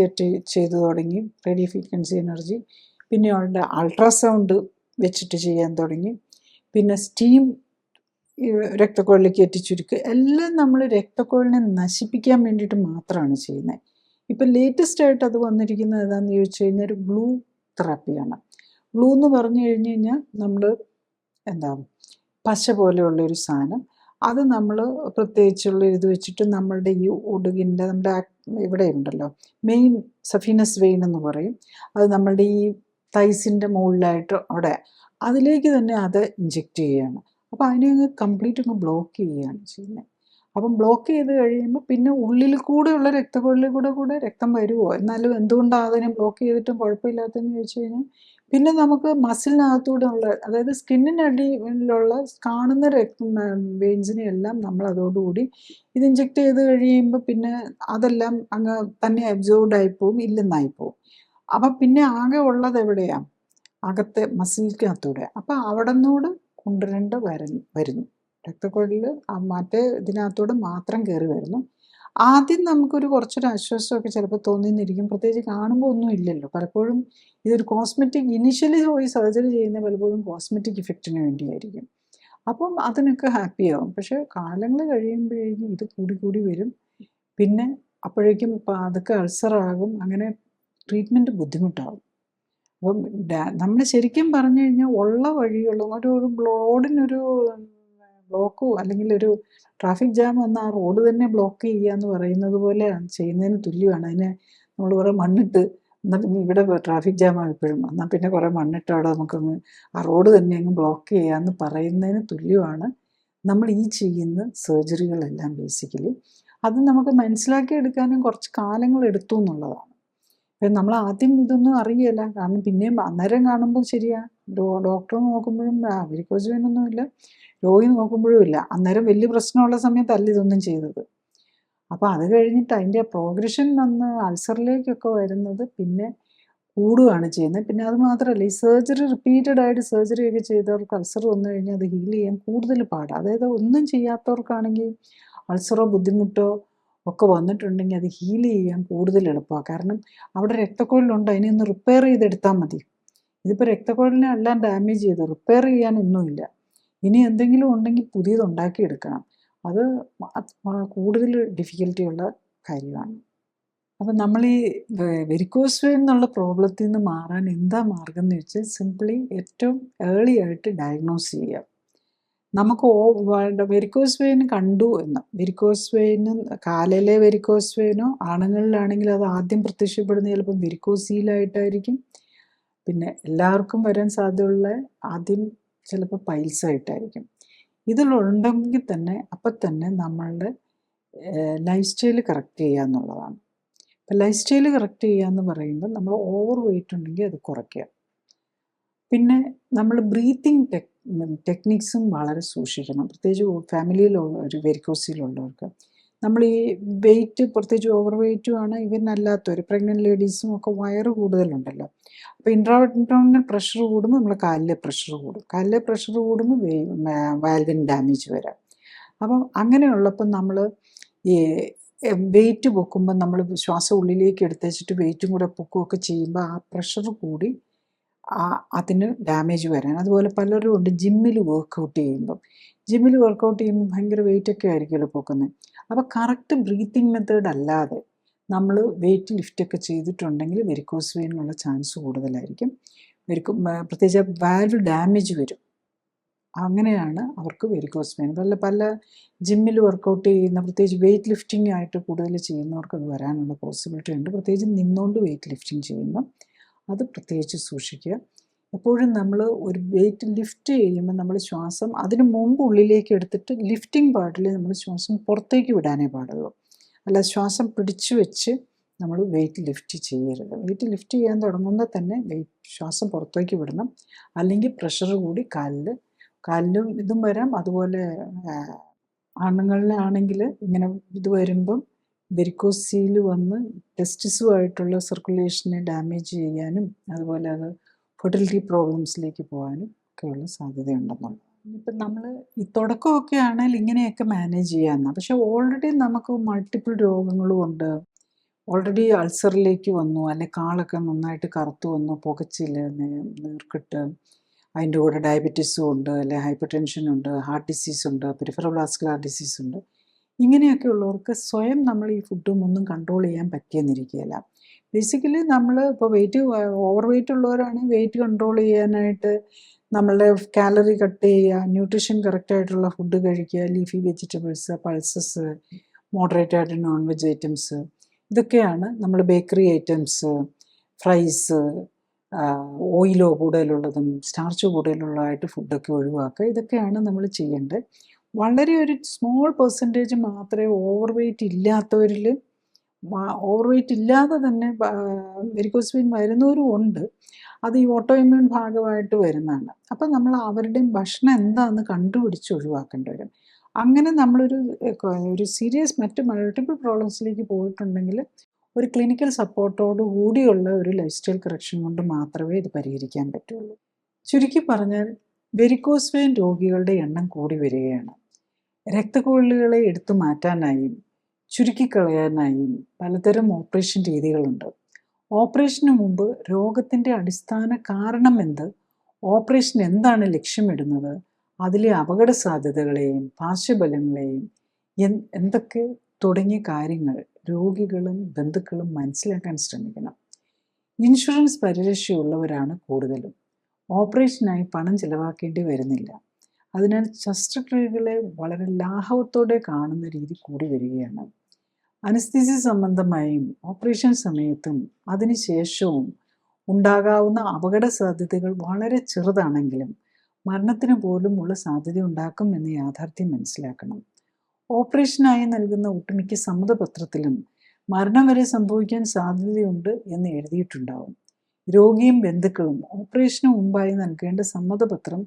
ചെയ്തു തുടങ്ങി, റേഡിയോ ഫ്രീക്വൻസി എനർജി. പിന്നെ അവരുടെ അൾട്രാസൗണ്ട് വെച്ചിട്ട് ചെയ്യാൻ തുടങ്ങി. പിന്നെ സ്റ്റീം രക്തക്കൊഴലിൽ കയറ്റി ചുരുക്കുക. എല്ലാം നമ്മൾ രക്തക്കൊഴലിനെ നശിപ്പിക്കാൻ വേണ്ടിയിട്ട് മാത്രമാണ് ചെയ്യുന്നത്. ഇപ്പം ലേറ്റസ്റ്റ് ആയിട്ട് അത് വന്നിരിക്കുന്നത് ഏതാണെന്ന് ചോദിച്ചു കഴിഞ്ഞാൽ ഒരു ഗ്ലൂ തെറാപ്പിയാണ്. ഗ്ലൂ എന്ന് പറഞ്ഞു കഴിഞ്ഞ് കഴിഞ്ഞാൽ നമ്മൾ പശ പോലെയുള്ളൊരു സാധനം, അത് നമ്മൾ പ്രത്യേകിച്ചുള്ള ഇത് വെച്ചിട്ട് നമ്മളുടെ ഈ ഒടുകിൻ്റെ നമ്മുടെ ഇവിടെ ഉണ്ടല്ലോ മെയിൻ സഫീനസ് വെയിൻ എന്ന് പറയും, അത് നമ്മളുടെ ഈ തൈസിൻ്റെ മുകളിലായിട്ട് അവിടെ അതിലേക്ക് തന്നെ അത് ഇഞ്ചെക്റ്റ് ചെയ്യുകയാണ്. അപ്പോൾ അതിനെ അങ്ങ് കംപ്ലീറ്റ് അങ്ങ് ബ്ലോക്ക് ചെയ്യുകയാണ് ചെയ്യുന്നത്. അപ്പം ബ്ലോക്ക് ചെയ്ത് കഴിയുമ്പോൾ പിന്നെ ഉള്ളിൽ കൂടെയുള്ള രക്തക്കൊഴലിൽ കൂടെ രക്തം വരുമോ, എന്നാലും എന്തുകൊണ്ടാണ് അതിനെ ബ്ലോക്ക് ചെയ്തിട്ടും കുഴപ്പമില്ലാത്തതെന്ന് ചോദിച്ചു കഴിഞ്ഞാൽ പിന്നെ നമുക്ക് മസിലിനകത്തൂടെ ഉള്ള, അതായത് സ്കിന്നിനടിയിലുള്ള കാണുന്ന വെയിൻസിനെ എല്ലാം നമ്മൾ അതോടുകൂടി ഇത് ഇഞ്ചെക്ട് ചെയ്ത് കഴിയുമ്പോൾ പിന്നെ അതെല്ലാം അങ്ങ് തന്നെ അബ്സോർബ്ഡ് ആയിപ്പോവും, ഇല്ലെന്നായിപ്പോവും. അപ്പം പിന്നെ ആകെ ഉള്ളത് എവിടെയാണ്? അകത്തെ മസിലിനകത്തൂടെ. അപ്പം അവിടെ നിന്നൂടെ കൊണ്ടുവരേണ്ട വരുന്നു രക്തക്കൊഴലിൽ മറ്റേ ഇതിനകത്തൂടെ മാത്രം കയറി വരുന്നു. ആദ്യം നമുക്കൊരു കുറച്ചൊരു ആശ്വാസമൊക്കെ ചിലപ്പോൾ തോന്നിയെന്നിരിക്കും, പ്രത്യേകിച്ച് കാണുമ്പോൾ ഒന്നും ഇല്ലല്ലോ. പലപ്പോഴും ഇതൊരു കോസ്മെറ്റിക് ഇനിഷ്യലി പോയി സർജറി ചെയ്യുന്ന പലപ്പോഴും കോസ്മെറ്റിക് ഇഫക്റ്റിന് വേണ്ടിയായിരിക്കും. അപ്പം അതിനൊക്കെ ഹാപ്പിയാവും. പക്ഷേ കാലങ്ങൾ കഴിയുമ്പോഴേക്കും ഇത് കൂടി വരും. പിന്നെ അപ്പോഴേക്കും അതൊക്കെ അൾസറാകും. അങ്ങനെ ട്രീറ്റ്മെൻറ്റ് ബുദ്ധിമുട്ടാകും. അപ്പം നമ്മൾ ശരിക്കും പറഞ്ഞു കഴിഞ്ഞാൽ ഉള്ള വഴിയുള്ള ഒരു റോഡിനൊരു ബ്ലോക്കോ അല്ലെങ്കിൽ ഒരു ട്രാഫിക് ജാം വന്ന ആ റോഡ് തന്നെ ബ്ലോക്ക് ചെയ്യുക എന്ന് പറയുന്നത് പോലെ ചെയ്യുന്നതിന് തുല്യമാണ്. അതിനെ നമ്മൾ കുറേ മണ്ണിട്ട്, എന്നാൽ പിന്നെ ഇവിടെ ട്രാഫിക് ജാമാണ് എപ്പോഴും, എന്നാൽ പിന്നെ കുറേ മണ്ണിട്ട് അവിടെ നമുക്കങ്ങ് ആ റോഡ് തന്നെ അങ്ങ് ബ്ലോക്ക് ചെയ്യാമെന്ന് പറയുന്നതിന് തുല്യമാണ് നമ്മൾ ഈ ചെയ്യുന്ന സർജറികളെല്ലാം ബേസിക്കലി. അത് നമുക്ക് മനസ്സിലാക്കിയെടുക്കാനും കുറച്ച് കാലങ്ങൾ എടുത്തു എന്നുള്ളതാണ്. അപ്പം നമ്മൾ ആദ്യം ഇതൊന്നും അറിയില്ല, കാരണം പിന്നെയും അന്നേരം കാണുമ്പോൾ ശരിയാ, ഡോക്ടർ നോക്കുമ്പോഴും വെരിക്കോസ് വെയിനൊന്നുമില്ല, രോഗി നോക്കുമ്പോഴും ഇല്ല, അന്നേരം വലിയ പ്രശ്നമുള്ള സമയത്തല്ല ഇതൊന്നും ചെയ്തത്. അപ്പോൾ അത് കഴിഞ്ഞിട്ട് അതിൻ്റെ പ്രോഗ്രഷൻ വന്ന് അൾസറിലേക്കൊക്കെ വരുന്നത് പിന്നെ കൂടുകയാണ് ചെയ്യുന്നത്. പിന്നെ അത് മാത്രമല്ല, ഈ സർജറി റിപ്പീറ്റഡ് ആയിട്ട് സർജറി ഒക്കെ ചെയ്തവർക്ക് അൾസർ വന്നു കഴിഞ്ഞാൽ അത് ഹീൽ ചെയ്യാൻ കൂടുതൽ പാടാണ്. അതായത് ഒന്നും ചെയ്യാത്തവർക്കാണെങ്കിൽ അൾസറോ ബുദ്ധിമുട്ടോ ഒക്കെ വന്നിട്ടുണ്ടെങ്കിൽ അത് ഹീൽ ചെയ്യാൻ കൂടുതൽ എളുപ്പമാണ്. കാരണം അവിടെ രക്തക്കുഴലുണ്ട്, അതിനെ ഒന്ന് റിപ്പയർ ചെയ്തെടുത്താൽ മതി. ഇതിപ്പോൾ രക്തക്കുഴലിനെ എല്ലാം ഡാമേജ് ചെയ്തു, റിപ്പയർ ചെയ്യാനൊന്നുമില്ല. ഇനി എന്തെങ്കിലും ഉണ്ടെങ്കിൽ പുതിയത് ഉണ്ടാക്കിയെടുക്കണം. അത് കൂടുതൽ ഡിഫിക്കൽറ്റിയുള്ള കാര്യമാണ്. അപ്പം നമ്മൾ ഈ വെരിക്കോസ് വെയിൻ എന്നുള്ള പ്രോബ്ലത്തിൽ നിന്ന് മാറാൻ എന്താ മാർഗം എന്ന് വെച്ചാൽ, സിംപ്ലി ഏറ്റവും ഏർലി ആയിട്ട് ഡയഗ്നോസ് ചെയ്യുക. നമുക്ക് വെരിക്കോസ് വെയിൻ കണ്ടു എന്ന്, വെരിക്കോസ് വെയിന് കാലിലെ വെരിക്കോസ് വെയിനോ ആണുങ്ങളിലാണെങ്കിൽ അത് ആദ്യം പ്രത്യക്ഷപ്പെടുന്ന ചിലപ്പം വെരിക്കോസീലായിട്ടായിരിക്കും. പിന്നെ എല്ലാവർക്കും വരാൻ സാധ്യതയുള്ള ആദ്യം ചിലപ്പോൾ പൈൽസായിട്ടായിരിക്കും. ഇതിലുണ്ടെങ്കിൽ തന്നെ അപ്പം തന്നെ നമ്മളുടെ ലൈഫ് സ്റ്റൈൽ കറക്റ്റ് ചെയ്യുക എന്നുള്ളതാണ്. അപ്പം ലൈഫ് സ്റ്റൈൽ കറക്റ്റ് ചെയ്യുക എന്ന് പറയുമ്പോൾ നമ്മൾ ഓവർ വെയിറ്റ് ഉണ്ടെങ്കിൽ അത് കുറയ്ക്കുക. പിന്നെ നമ്മൾ ബ്രീത്തിങ് ടെക്നിക്സും വളരെ സൂക്ഷിക്കണം, പ്രത്യേകിച്ച് ഫാമിലിയിൽ ഒരു വെരിക്കോസിലുള്ളവർക്ക്. നമ്മൾ ഈ വെയിറ്റ്, പ്രത്യേകിച്ച് ഓവർ വെയിറ്റും ആണ്, ഇവനല്ലാത്തവർ പ്രഗ്നൻറ്റ് ലേഡീസും ഒക്കെ വയറ് കൂടുതലുണ്ടല്ലോ. അപ്പോൾ ഇൻട്രാഅബ്ഡോമിനൽ പ്രഷർ കൂടുമ്പോൾ നമ്മൾ കാലിലെ പ്രഷർ കൂടും, കാലിലെ പ്രഷർ കൂടുമ്പോൾ വാൽവിന് ഡാമേജ് വരാം. അപ്പം അങ്ങനെയുള്ളപ്പം നമ്മൾ ഈ വെയിറ്റ് പൊക്കുമ്പോൾ നമ്മൾ ശ്വാസം ഉള്ളിലേക്ക് എടുത്തേച്ചിട്ട് വെയിറ്റും കൂടെ പൊക്കുകയൊക്കെ ചെയ്യുമ്പോൾ ആ പ്രഷർ കൂടി അതിന് ഡാമേജ് വരാൻ. അതുപോലെ പലരും ഉണ്ട് ജിമ്മിൽ വർക്കൗട്ട് ചെയ്യുമ്പം, ഭയങ്കര വെയിറ്റൊക്കെ ആയിരിക്കുമല്ലോ പൊക്കുന്നത്. അപ്പോൾ കറക്റ്റ് ബ്രീത്തിങ് മെത്തേഡ് അല്ലാതെ നമ്മൾ വെയിറ്റ് ലിഫ്റ്റൊക്കെ ചെയ്തിട്ടുണ്ടെങ്കിൽ വെരിക്കോസ് വെയിനുള്ള ചാൻസ് കൂടുതലായിരിക്കും. പ്രത്യേകിച്ച് വാൽവ് ഡാമേജ് വരും, അങ്ങനെയാണ് അവർക്ക് വെരിക്കോസ് വെയിൻ. പല ജിമ്മിൽ വർക്കൗട്ട് ചെയ്യുന്ന, പ്രത്യേകിച്ച് വെയിറ്റ് ലിഫ്റ്റിംഗ് ആയിട്ട് കൂടുതൽ ചെയ്യുന്നവർക്ക് അത് വരാനുള്ള പോസിബിലിറ്റി ഉണ്ട്. പ്രത്യേകിച്ച് നിന്നുകൊണ്ട് വെയിറ്റ് ലിഫ്റ്റിംഗ് ചെയ്യുമ്പോൾ അത് പ്രത്യേകിച്ച് സൂക്ഷിക്കുക. എപ്പോഴും നമ്മൾ ഒരു വെയിറ്റ് ലിഫ്റ്റ് ചെയ്യുമ്പോൾ നമ്മൾ ശ്വാസം അതിന് മുമ്പ് ഉള്ളിലേക്ക് എടുത്തിട്ട് ലിഫ്റ്റിംഗ് പാർട്ടിൽ നമ്മൾ ശ്വാസം പുറത്തേക്ക് വിടാനേ പാടുള്ളൂ. അല്ല ശ്വാസം പിടിച്ചു വെച്ച് നമ്മൾ വെയിറ്റ് ലിഫ്റ്റ് ചെയ്യരുത്. വെയിറ്റ് ലിഫ്റ്റ് ചെയ്യാൻ തുടങ്ങുമ്പോൾ തന്നെ ശ്വാസം പുറത്തേക്ക് വിടണം, അല്ലെങ്കിൽ പ്രഷർ കൂടി കാലിലും ഇതും വരാം. അതുപോലെ ആണുങ്ങളിലാണെങ്കിൽ ഇങ്ങനെ ഇത് വരുമ്പം വെരിക്കോസീൽ വന്ന് ടെസ്റ്റിസുമായിട്ടുള്ള സർക്കുലേഷനെ ഡാമേജ് ചെയ്യാനും അതുപോലെ അത് ഫെർട്ടിലിറ്റി പ്രോബ്ലംസിലേക്ക് പോകാനും ഒക്കെയുള്ള സാധ്യതയുണ്ടെന്നുള്ളത്. ഇപ്പം നമ്മൾ ഈ തുടക്കമൊക്കെ ആണെങ്കിൽ ഇങ്ങനെയൊക്കെ മാനേജ് ചെയ്യാമെന്നാണ്. പക്ഷെ ഓൾറെഡി നമുക്ക് മൾട്ടിപ്പിൾ രോഗങ്ങളും ഉണ്ട്, ഓൾറെഡി അൾസറിലേക്ക് വന്നു, അല്ലെ കാളൊക്കെ നന്നായിട്ട് കറുത്തു വന്നു, പുകച്ചിൽ, നീർക്കെട്ട്, അതിൻ്റെ കൂടെ ഡയബറ്റീസും ഉണ്ട്, അല്ലെ ഹൈപ്പർ ടെൻഷനുണ്ട്, ഹാർട്ട് ഡിസീസുണ്ട്, പെരിഫറൽ വാസ്കുലർ ഡിസീസ് ഉണ്ട്. ഇങ്ങനെയൊക്കെ ഉള്ളവർക്ക് സ്വയം നമ്മൾ ഈ ഫുഡും ഒന്നും കൺട്രോൾ ചെയ്യാൻ പറ്റിയെന്നിരിക്കുകയില്ല. ബേസിക്കലി നമ്മൾ ഇപ്പോൾ ഓവർ വെയിറ്റ് ഉള്ളവരാണെങ്കിൽ വെയിറ്റ് കൺട്രോൾ ചെയ്യാനായിട്ട് നമ്മളുടെ കാലറി കട്ട് ചെയ്യുക, ന്യൂട്രീഷൻ കറക്റ്റായിട്ടുള്ള ഫുഡ് കഴിക്കുക, ലീഫി വെജിറ്റബിൾസ്, പൾസസ്, മോഡറേറ്റ് ആയിട്ട് നോൺ വെജ് ഐറ്റംസ്, ഇതൊക്കെയാണ് നമ്മൾ ബേക്കറി ഐറ്റംസ്, ഫ്രൈസ്, ഓയിലോ കൂടുതലുള്ളതും സ്റ്റാർച്ച് കൂടുതലുള്ളതായിട്ട് ഫുഡൊക്കെ ഒഴിവാക്കുക. ഇതൊക്കെയാണ് നമ്മൾ ചെയ്യേണ്ടത്. വളരെ ഒരു സ്മോൾ പെർസെൻറ്റേജ് മാത്രമേ ഓവർ വെയിറ്റ് ഇല്ലാത്തവരിൽ, ഓവർ വെയിറ്റ് ഇല്ലാതെ തന്നെ വെരിക്കോസ് വെയിൻ വരുന്നവരും ഉണ്ട്. അത് ഈ ഓട്ടോ ഇമ്മ്യൂൺ ഭാഗമായിട്ട് വരുന്നതാണ്. അപ്പം നമ്മൾ അവരുടെയും ഭക്ഷണം എന്താണെന്ന് കണ്ടുപിടിച്ച് ഒഴിവാക്കേണ്ടി വരും. അങ്ങനെ നമ്മളൊരു സീരിയസ് മൾട്ടിപ്പിൾ പ്രോബ്ലംസിലേക്ക് പോയിട്ടുണ്ടെങ്കിൽ ഒരു ക്ലിനിക്കൽ സപ്പോർട്ടോട് കൂടിയുള്ള ഒരു ലൈഫ് സ്റ്റൈൽ കറക്ഷൻ കൊണ്ട് മാത്രമേ ഇത് പരിഹരിക്കാൻ പറ്റുള്ളൂ. ചുരുക്കി പറഞ്ഞാൽ വെരിക്കോസ് വെയിൻ രോഗികളുടെ എണ്ണം കൂടി വരികയാണ്. രക്തക്കുഴലുകളെ എടുത്തു മാറ്റാനായും ചുരുക്കിക്കളയാനായും പലതരം ഓപ്പറേഷൻ രീതികളുണ്ട്. ഓപ്പറേഷന് മുമ്പ് രോഗത്തിൻ്റെ അടിസ്ഥാന കാരണം എന്ത്, ഓപ്പറേഷൻ എന്താണ് ലക്ഷ്യമിടുന്നത്, അതിലെ അപകട സാധ്യതകളെയും പാർശ്വഫലങ്ങളെയും എന്തൊക്കെ തുടങ്ങിയ കാര്യങ്ങൾ രോഗികളും ബന്ധുക്കളും മനസ്സിലാക്കാൻ ശ്രമിക്കണം. ഇൻഷുറൻസ് പരിരക്ഷയുള്ളവരാണ് കൂടുതലും. ഓപ്പറേഷനായി പണം ചിലവാക്കേണ്ടി വരുന്നില്ല. അതിനാൽ ശസ്ത്രക്രിയകളെ വളരെ ലാഘവത്തോടെ കാണുന്ന രീതി കൂടി വരികയാണ്. അനസ്തീസിയ സംബന്ധമായും ഓപ്പറേഷൻ സമയത്തും അതിനുശേഷവും ഉണ്ടാകാവുന്ന അപകട സാധ്യതകൾ വളരെ ചെറുതാണെങ്കിലും മരണത്തിന് പോലും ഉള്ള സാധ്യത ഉണ്ടാക്കും എന്ന യാഥാർത്ഥ്യം മനസ്സിലാക്കണം. ഓപ്പറേഷനായി നൽകുന്ന ഒട്ടുമിക്ക സമ്മതപത്രത്തിലും മരണം വരെ സംഭവിക്കാൻ സാധ്യതയുണ്ട് എന്ന് എഴുതിയിട്ടുണ്ടാവും. രോഗിയും ബന്ധുക്കളും ഓപ്പറേഷന് മുമ്പായി നൽകേണ്ട സമ്മതപത്രം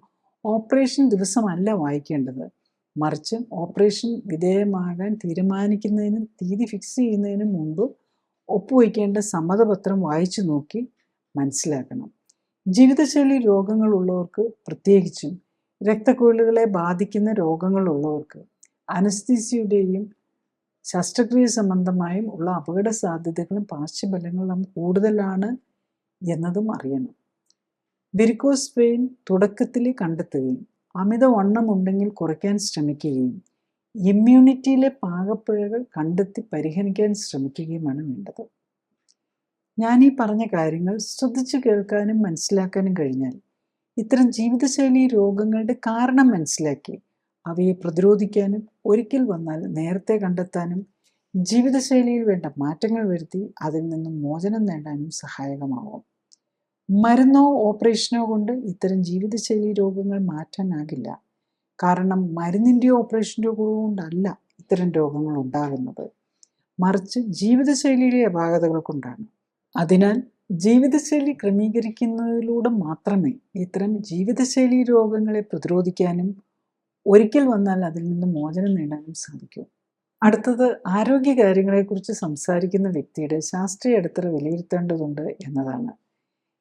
ഓപ്പറേഷൻ ദിവസമല്ല വായിക്കേണ്ടത്, മറിച്ച് ഓപ്പറേഷൻ വിധേയമാകാൻ തീരുമാനിക്കുന്നതിനും തീയതി ഫിക്സ് ചെയ്യുന്നതിനും മുമ്പ് ഒപ്പുവയ്ക്കേണ്ട സമ്മതപത്രം വായിച്ചു നോക്കി മനസ്സിലാക്കണം. ജീവിതശൈലി രോഗങ്ങളുള്ളവർക്ക്, പ്രത്യേകിച്ചും രക്തക്കുഴലുകളെ ബാധിക്കുന്ന രോഗങ്ങളുള്ളവർക്ക് അനസ്തീസിയയുടെയും ശസ്ത്രക്രിയ സംബന്ധമായും ഉള്ള അപകട സാധ്യതകളും പാർശ്വഫലങ്ങളും കൂടുതലാണ് എന്നതും അറിയണം. വെരിക്കോസ് വെയിൻ തുടക്കത്തിൽ കണ്ടെത്തുകയും അമിതവണ്ണം ഉണ്ടെങ്കിൽ കുറയ്ക്കാൻ ശ്രമിക്കുകയും ഇമ്മ്യൂണിറ്റിയിലെ പാകപ്പിഴകൾ കണ്ടെത്തി പരിഹരിക്കാൻ ശ്രമിക്കുകയുമാണ് വേണ്ടത്. ഞാൻ ഈ പറഞ്ഞ കാര്യങ്ങൾ ശ്രദ്ധിച്ചു കേൾക്കാനും മനസ്സിലാക്കാനും കഴിഞ്ഞാൽ ഇത്തരം ജീവിതശൈലി രോഗങ്ങളുടെ കാരണം മനസ്സിലാക്കി അവയെ പ്രതിരോധിക്കാനും ഒരിക്കൽ വന്നാൽ നേരത്തെ കണ്ടെത്താനും ജീവിതശൈലിയിൽ വേണ്ട മാറ്റങ്ങൾ വരുത്തി അതിൽ നിന്നും മോചനം നേടാനും സഹായകമാവും. മരുന്നോ ഓപ്പറേഷനോ കൊണ്ട് ഇത്തരം ജീവിതശൈലി രോഗങ്ങൾ മാറ്റാനാകില്ല. കാരണം മരുന്നിൻ്റെയോ ഓപ്പറേഷൻ്റെയോ കൊണ്ടല്ല ഇത്തരം രോഗങ്ങൾ ഉണ്ടാകുന്നത്, മറിച്ച് ജീവിതശൈലിയിലെ അപാകതകൾ കൊണ്ടാണ്. അതിനാൽ ജീവിതശൈലി ക്രമീകരിക്കുന്നതിലൂടെ മാത്രമേ ഇത്തരം ജീവിതശൈലി രോഗങ്ങളെ പ്രതിരോധിക്കാനും ഒരിക്കൽ വന്നാൽ അതിൽ നിന്ന് മോചനം നേടാനും സാധിക്കൂ. അടുത്തത് ആരോഗ്യകാര്യങ്ങളെക്കുറിച്ച് സംസാരിക്കുന്ന വ്യക്തിയുടെ ശാസ്ത്രീയ അടിത്തറ വിലയിരുത്തേണ്ടതുണ്ട് എന്നതാണ്.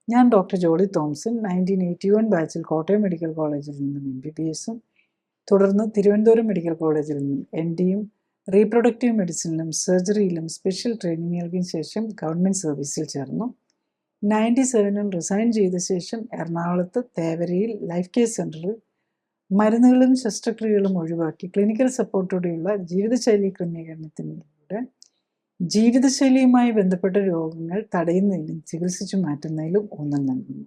ഞാൻ ഡോക്ടർ ജോളി തോംസൺ 1981 ബാച്ചിൽ കോട്ടയം മെഡിക്കൽ കോളേജിൽ നിന്നും MBBSഉം തുടർന്ന് തിരുവനന്തപുരം മെഡിക്കൽ കോളേജിൽ നിന്നും MDയും റീപ്രൊഡക്റ്റീവ് മെഡിസിനിലും സർജറിയിലും സ്പെഷ്യൽ ട്രെയിനിങ് നൽകിയ ശേഷം ഗവൺമെൻറ് സർവീസിൽ ചേർന്നു. 97-ൽ റിസൈൻ ചെയ്ത ശേഷം എറണാകുളത്ത് തേവരയിൽ ലൈഫ് കെയർ സെൻ്ററിൽ മരുന്നുകളും ശസ്ത്രക്രിയകളും ഒഴിവാക്കി ക്ലിനിക്കൽ സപ്പോർട്ടോടെയുള്ള ജീവിതശൈലി ക്രമീകരണത്തിലൂടെ ജീവിതശൈലിയുമായി ബന്ധപ്പെട്ട രോഗങ്ങൾ തടയുന്നതിലും ചികിത്സിച്ചു മാറ്റുന്നതിലും ഊന്നൽ നൽകുന്നു.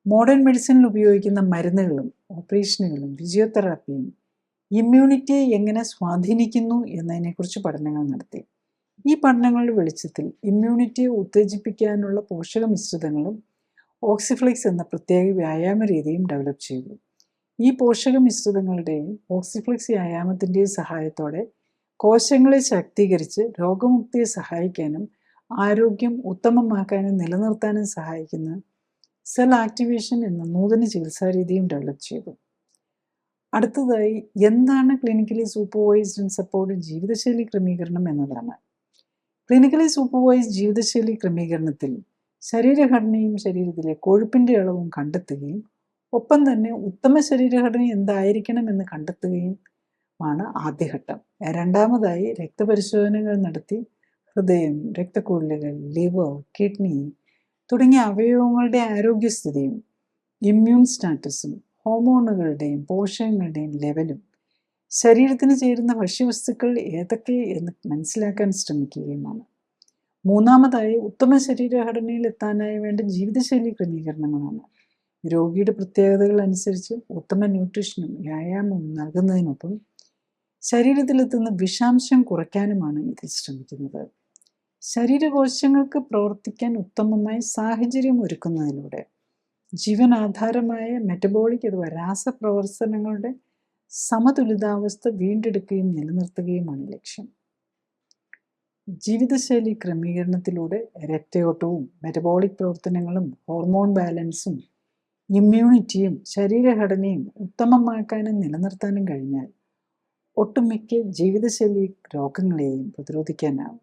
മോഡേൺ മെഡിസിനിൽ ഉപയോഗിക്കുന്ന മരുന്നുകളും ഓപ്പറേഷനുകളും ഫിസിയോതെറാപ്പിയും ഇമ്മ്യൂണിറ്റിയെ എങ്ങനെ സ്വാധീനിക്കുന്നു എന്നതിനെക്കുറിച്ച് പഠനങ്ങൾ നടത്തി. ഈ പഠനങ്ങളുടെ വെളിച്ചത്തിൽ ഇമ്മ്യൂണിറ്റിയെ ഉത്തേജിപ്പിക്കാനുള്ള പോഷക മിശ്രിതങ്ങളും ഓക്സിഫ്ലെക്സ് എന്ന പ്രത്യേക വ്യായാമ രീതിയും ഡെവലപ്പ് ചെയ്തു. ഈ പോഷക മിശ്രിതങ്ങളുടെയും ഓക്സിഫ്ലെക്സ് വ്യായാമത്തിൻ്റെയും സഹായത്തോടെ കോശങ്ങളെ ശാക്തീകരിച്ച് രോഗമുക്തിയെ സഹായിക്കാനും ആരോഗ്യം ഉത്തമമാക്കാനും നിലനിർത്താനും സഹായിക്കുന്ന സെൽ ആക്ടിവേഷൻ എന്ന നൂതന ചികിത്സാരീതിയും ഡെവലപ്പ് ചെയ്തു. അടുത്തതായി എന്താണ് ക്ലിനിക്കലി സൂപ്പർവൈസ്ഡ് ആൻഡ് സപ്പോർട്ടഡ് ജീവിതശൈലി ക്രമീകരണം എന്നതാണ്. ക്ലിനിക്കലി സൂപ്പർവൈസ്ഡ് ജീവിതശൈലി ക്രമീകരണത്തിൽ ശരീരഘടനയും ശരീരത്തിലെ കൊഴുപ്പിൻ്റെ അളവും കണ്ടെത്തുകയും ഒപ്പം തന്നെ ഉത്തമ ശരീരഘടന എന്തായിരിക്കണം എന്ന് കണ്ടെത്തുകയും ആണ് ആദ്യഘട്ടം. രണ്ടാമതായി രക്തപരിശോധനകൾ നടത്തി ഹൃദയം, രക്തക്കുഴലുകൾ, ലിവർ, കിഡ്നി തുടങ്ങിയ അവയവങ്ങളുടെ ആരോഗ്യസ്ഥിതിയും ഇമ്മ്യൂൺ സ്റ്റാറ്റസും ഹോർമോണുകളുടെയും പോഷകങ്ങളുടെയും ലെവലും ശരീരത്തിന് ചേരുന്ന ഭക്ഷ്യവസ്തുക്കൾ ഏതൊക്കെ എന്ന് മനസ്സിലാക്കാൻ ശ്രമിക്കുകയുമാണ്. മൂന്നാമതായി ഉത്തമ ശരീരഘടനയിൽ എത്താനായി വേണ്ട ജീവിതശൈലി ക്രമീകരണങ്ങളാണ്. രോഗിയുടെ പ്രത്യേകതകൾ അനുസരിച്ച് ഉത്തമ ന്യൂട്രീഷനും വ്യായാമവും നൽകുന്നതിനൊപ്പം ശരീരത്തിലെത്തുന്ന വിഷാംശം കുറയ്ക്കാനുമാണ് ഇതിൽ ശ്രമിക്കുന്നത്. ശരീരകോശങ്ങൾക്ക് പ്രവർത്തിക്കാൻ ഉത്തമമായ സാഹചര്യം ഒരുക്കുന്നതിലൂടെ ജീവനാധാരമായ മെറ്റബോളിക് അഥവാ രാസപ്രവർത്തനങ്ങളുടെ സമതുലിതാവസ്ഥ വീണ്ടെടുക്കുകയും നിലനിർത്തുകയുമാണ് ലക്ഷ്യം. ജീവിതശൈലി ക്രമീകരണത്തിലൂടെ രക്തയോട്ടവും മെറ്റബോളിക് പ്രവർത്തനങ്ങളും ഹോർമോൺ ബാലൻസും ഇമ്മ്യൂണിറ്റിയും ശരീരഘടനയും ഉത്തമമാക്കാനും നിലനിർത്താനും കഴിഞ്ഞാൽ ഒട്ടുമിക്ക ജീവിതശൈലി രോഗങ്ങളെയും പ്രതിരോധിക്കാനാവും.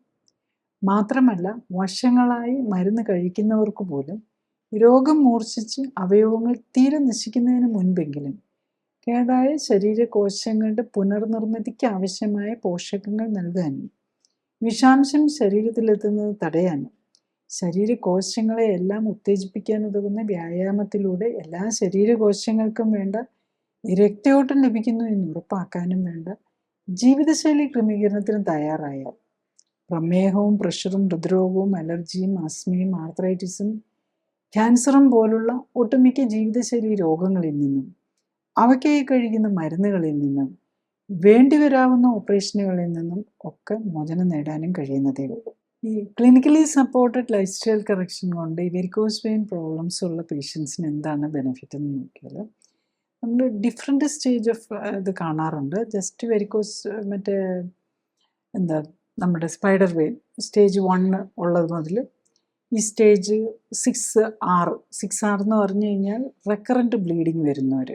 മാത്രമല്ല വർഷങ്ങളായി മരുന്ന് കഴിക്കുന്നവർക്ക് പോലും രോഗം മൂർച്ഛിച്ച് അവയവങ്ങൾ തീരെ നശിക്കുന്നതിന് മുൻപെങ്കിലും കേടായ ശരീരകോശങ്ങളുടെ പുനർനിർമ്മിതിക്ക് ആവശ്യമായ പോഷകങ്ങൾ നൽകാനും വിഷാംശം ശരീരത്തിലെത്തുന്നത് തടയാനും ശരീരകോശങ്ങളെ എല്ലാം ഉത്തേജിപ്പിക്കാനുതകുന്ന വ്യായാമത്തിലൂടെ എല്ലാ ശരീരകോശങ്ങൾക്കും വേണ്ട രക്തയോട്ടം ലഭിക്കുന്നു എന്ന് ഉറപ്പാക്കാനും വേണ്ട ജീവിതശൈലി ക്രമീകരണത്തിന് തയ്യാറായാൽ പ്രമേഹവും പ്രഷറും ഹൃദ്രോഗവും അലർജിയും ആസ്മയും ആർത്രൈറ്റിസും ക്യാൻസറും പോലുള്ള ഒട്ടുമിക്ക ജീവിതശൈലി രോഗങ്ങളിൽ നിന്നും അവയ്ക്കായി കഴിക്കുന്ന മരുന്നുകളിൽ നിന്നും വേണ്ടി വരാവുന്ന ഓപ്പറേഷനുകളിൽ നിന്നും ഒക്കെ മോചനം നേടാനും കഴിയുന്നതേ ഉള്ളൂ. ഈ clinically supported life style correction കൊണ്ട് ഈ വെരിക്കോസ് വെയിൻ പ്രോബ്ലംസ് ഉള്ള പേഷ്യൻസിന് എന്താണ് ബെനിഫിറ്റ് എന്ന് നോക്കിയാൽ, നമ്മൾ ഡിഫറെൻറ്റ് സ്റ്റേജ് ഓഫ് ഇത് കാണാറുണ്ട്. ജസ്റ്റ് വെരിക്കോസ് മറ്റേ എന്താ നമ്മുടെ സ്പൈഡർ വെയിൻ സ്റ്റേജ് 1 ഉള്ളത് മുതൽ ഈ സ്റ്റേജ് 6 എന്ന് പറഞ്ഞു കഴിഞ്ഞാൽ റെക്കറൻറ്റ് ബ്ലീഡിങ് വരുന്നവർ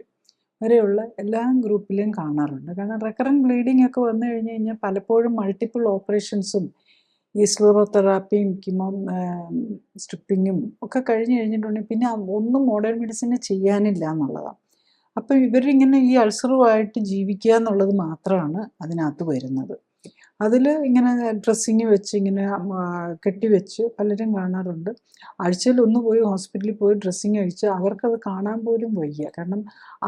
വരെയുള്ള എല്ലാ ഗ്രൂപ്പിലും കാണാറുണ്ട്. കാരണം റെക്കറൻറ്റ് ബ്ലീഡിംഗ് ഒക്കെ വന്നു കഴിഞ്ഞ് കഴിഞ്ഞാൽ പലപ്പോഴും മൾട്ടിപ്പിൾ ഓപ്പറേഷൻസും ഈ സ്ലീറോതെറാപ്പിയും സ്ട്രിപ്പിങ്ങും ഒക്കെ കഴിഞ്ഞ് കഴിഞ്ഞിട്ടുണ്ടെങ്കിൽ പിന്നെ ഒന്നും മോഡേൺ മെഡിസിന് ചെയ്യാനില്ല എന്നുള്ളതാണ്. അപ്പോൾ ഇവരിങ്ങനെ ഈ അൾസറുമായിട്ട് ജീവിക്കുക എന്നുള്ളത് മാത്രമാണ് അതിനകത്ത് വരുന്നത്. അതിൽ ഇങ്ങനെ ഡ്രസ്സിങ് വെച്ച് ഇങ്ങനെ കെട്ടിവെച്ച് പലരും കാണാറുണ്ട്. ആഴ്ചയിൽ ഒന്ന് പോയി ഹോസ്പിറ്റലിൽ പോയി ഡ്രസ്സിങ് കഴിച്ച് അവർക്കത് കാണാൻ പോലും വയ്യ. കാരണം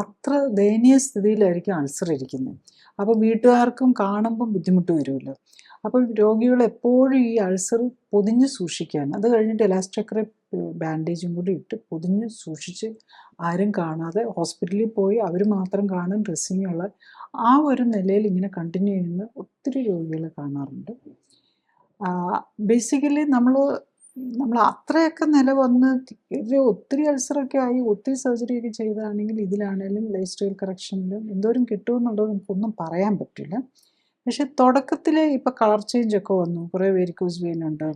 അത്ര ദയനീയ സ്ഥിതിയിലായിരിക്കും അൾസർ ഇരിക്കുന്നത്. അപ്പോൾ വീട്ടുകാർക്കും കാണുമ്പം ബുദ്ധിമുട്ട് വരുമല്ലോ. അപ്പം രോഗികൾ എപ്പോഴും ഈ അൾസർ പൊതിഞ്ഞ് സൂക്ഷിക്കാൻ, അത് കഴിഞ്ഞിട്ട് എലാസ്റ്റോക്രൈ ബാൻഡേജും കൂടി ഇട്ട് പൊതിഞ്ഞ് സൂക്ഷിച്ച് ആരും കാണാതെ ഹോസ്പിറ്റലിൽ പോയി അവർ മാത്രം കാണും ഡ്രസ്സിങ്ങുള്ള ആ ഒരു നിലയിൽ ഇങ്ങനെ കണ്ടിന്യൂ ചെയ്യുന്ന ഒത്തിരി രോഗികളെ കാണാറുണ്ട്. ബേസിക്കലി നമ്മൾ അത്രയൊക്കെ നില വന്ന് ഒത്തിരി അൾസറൊക്കെ ആയി ഒത്തിരി സർജറിയൊക്കെ ചെയ്തതാണെങ്കിൽ ഇതിലാണേലും ലൈഫ് സ്റ്റൈൽ കറക്ഷനിലും എന്തോരം കിട്ടുമെന്നുള്ളത് നമുക്കൊന്നും പറയാൻ പറ്റില്ല. പക്ഷെ തുടക്കത്തിൽ ഇപ്പോൾ കളർ ചേഞ്ച് ഒക്കെ വന്നു, കുറേ വെരിക്കോസ് വെയിൻ ഉണ്ട്,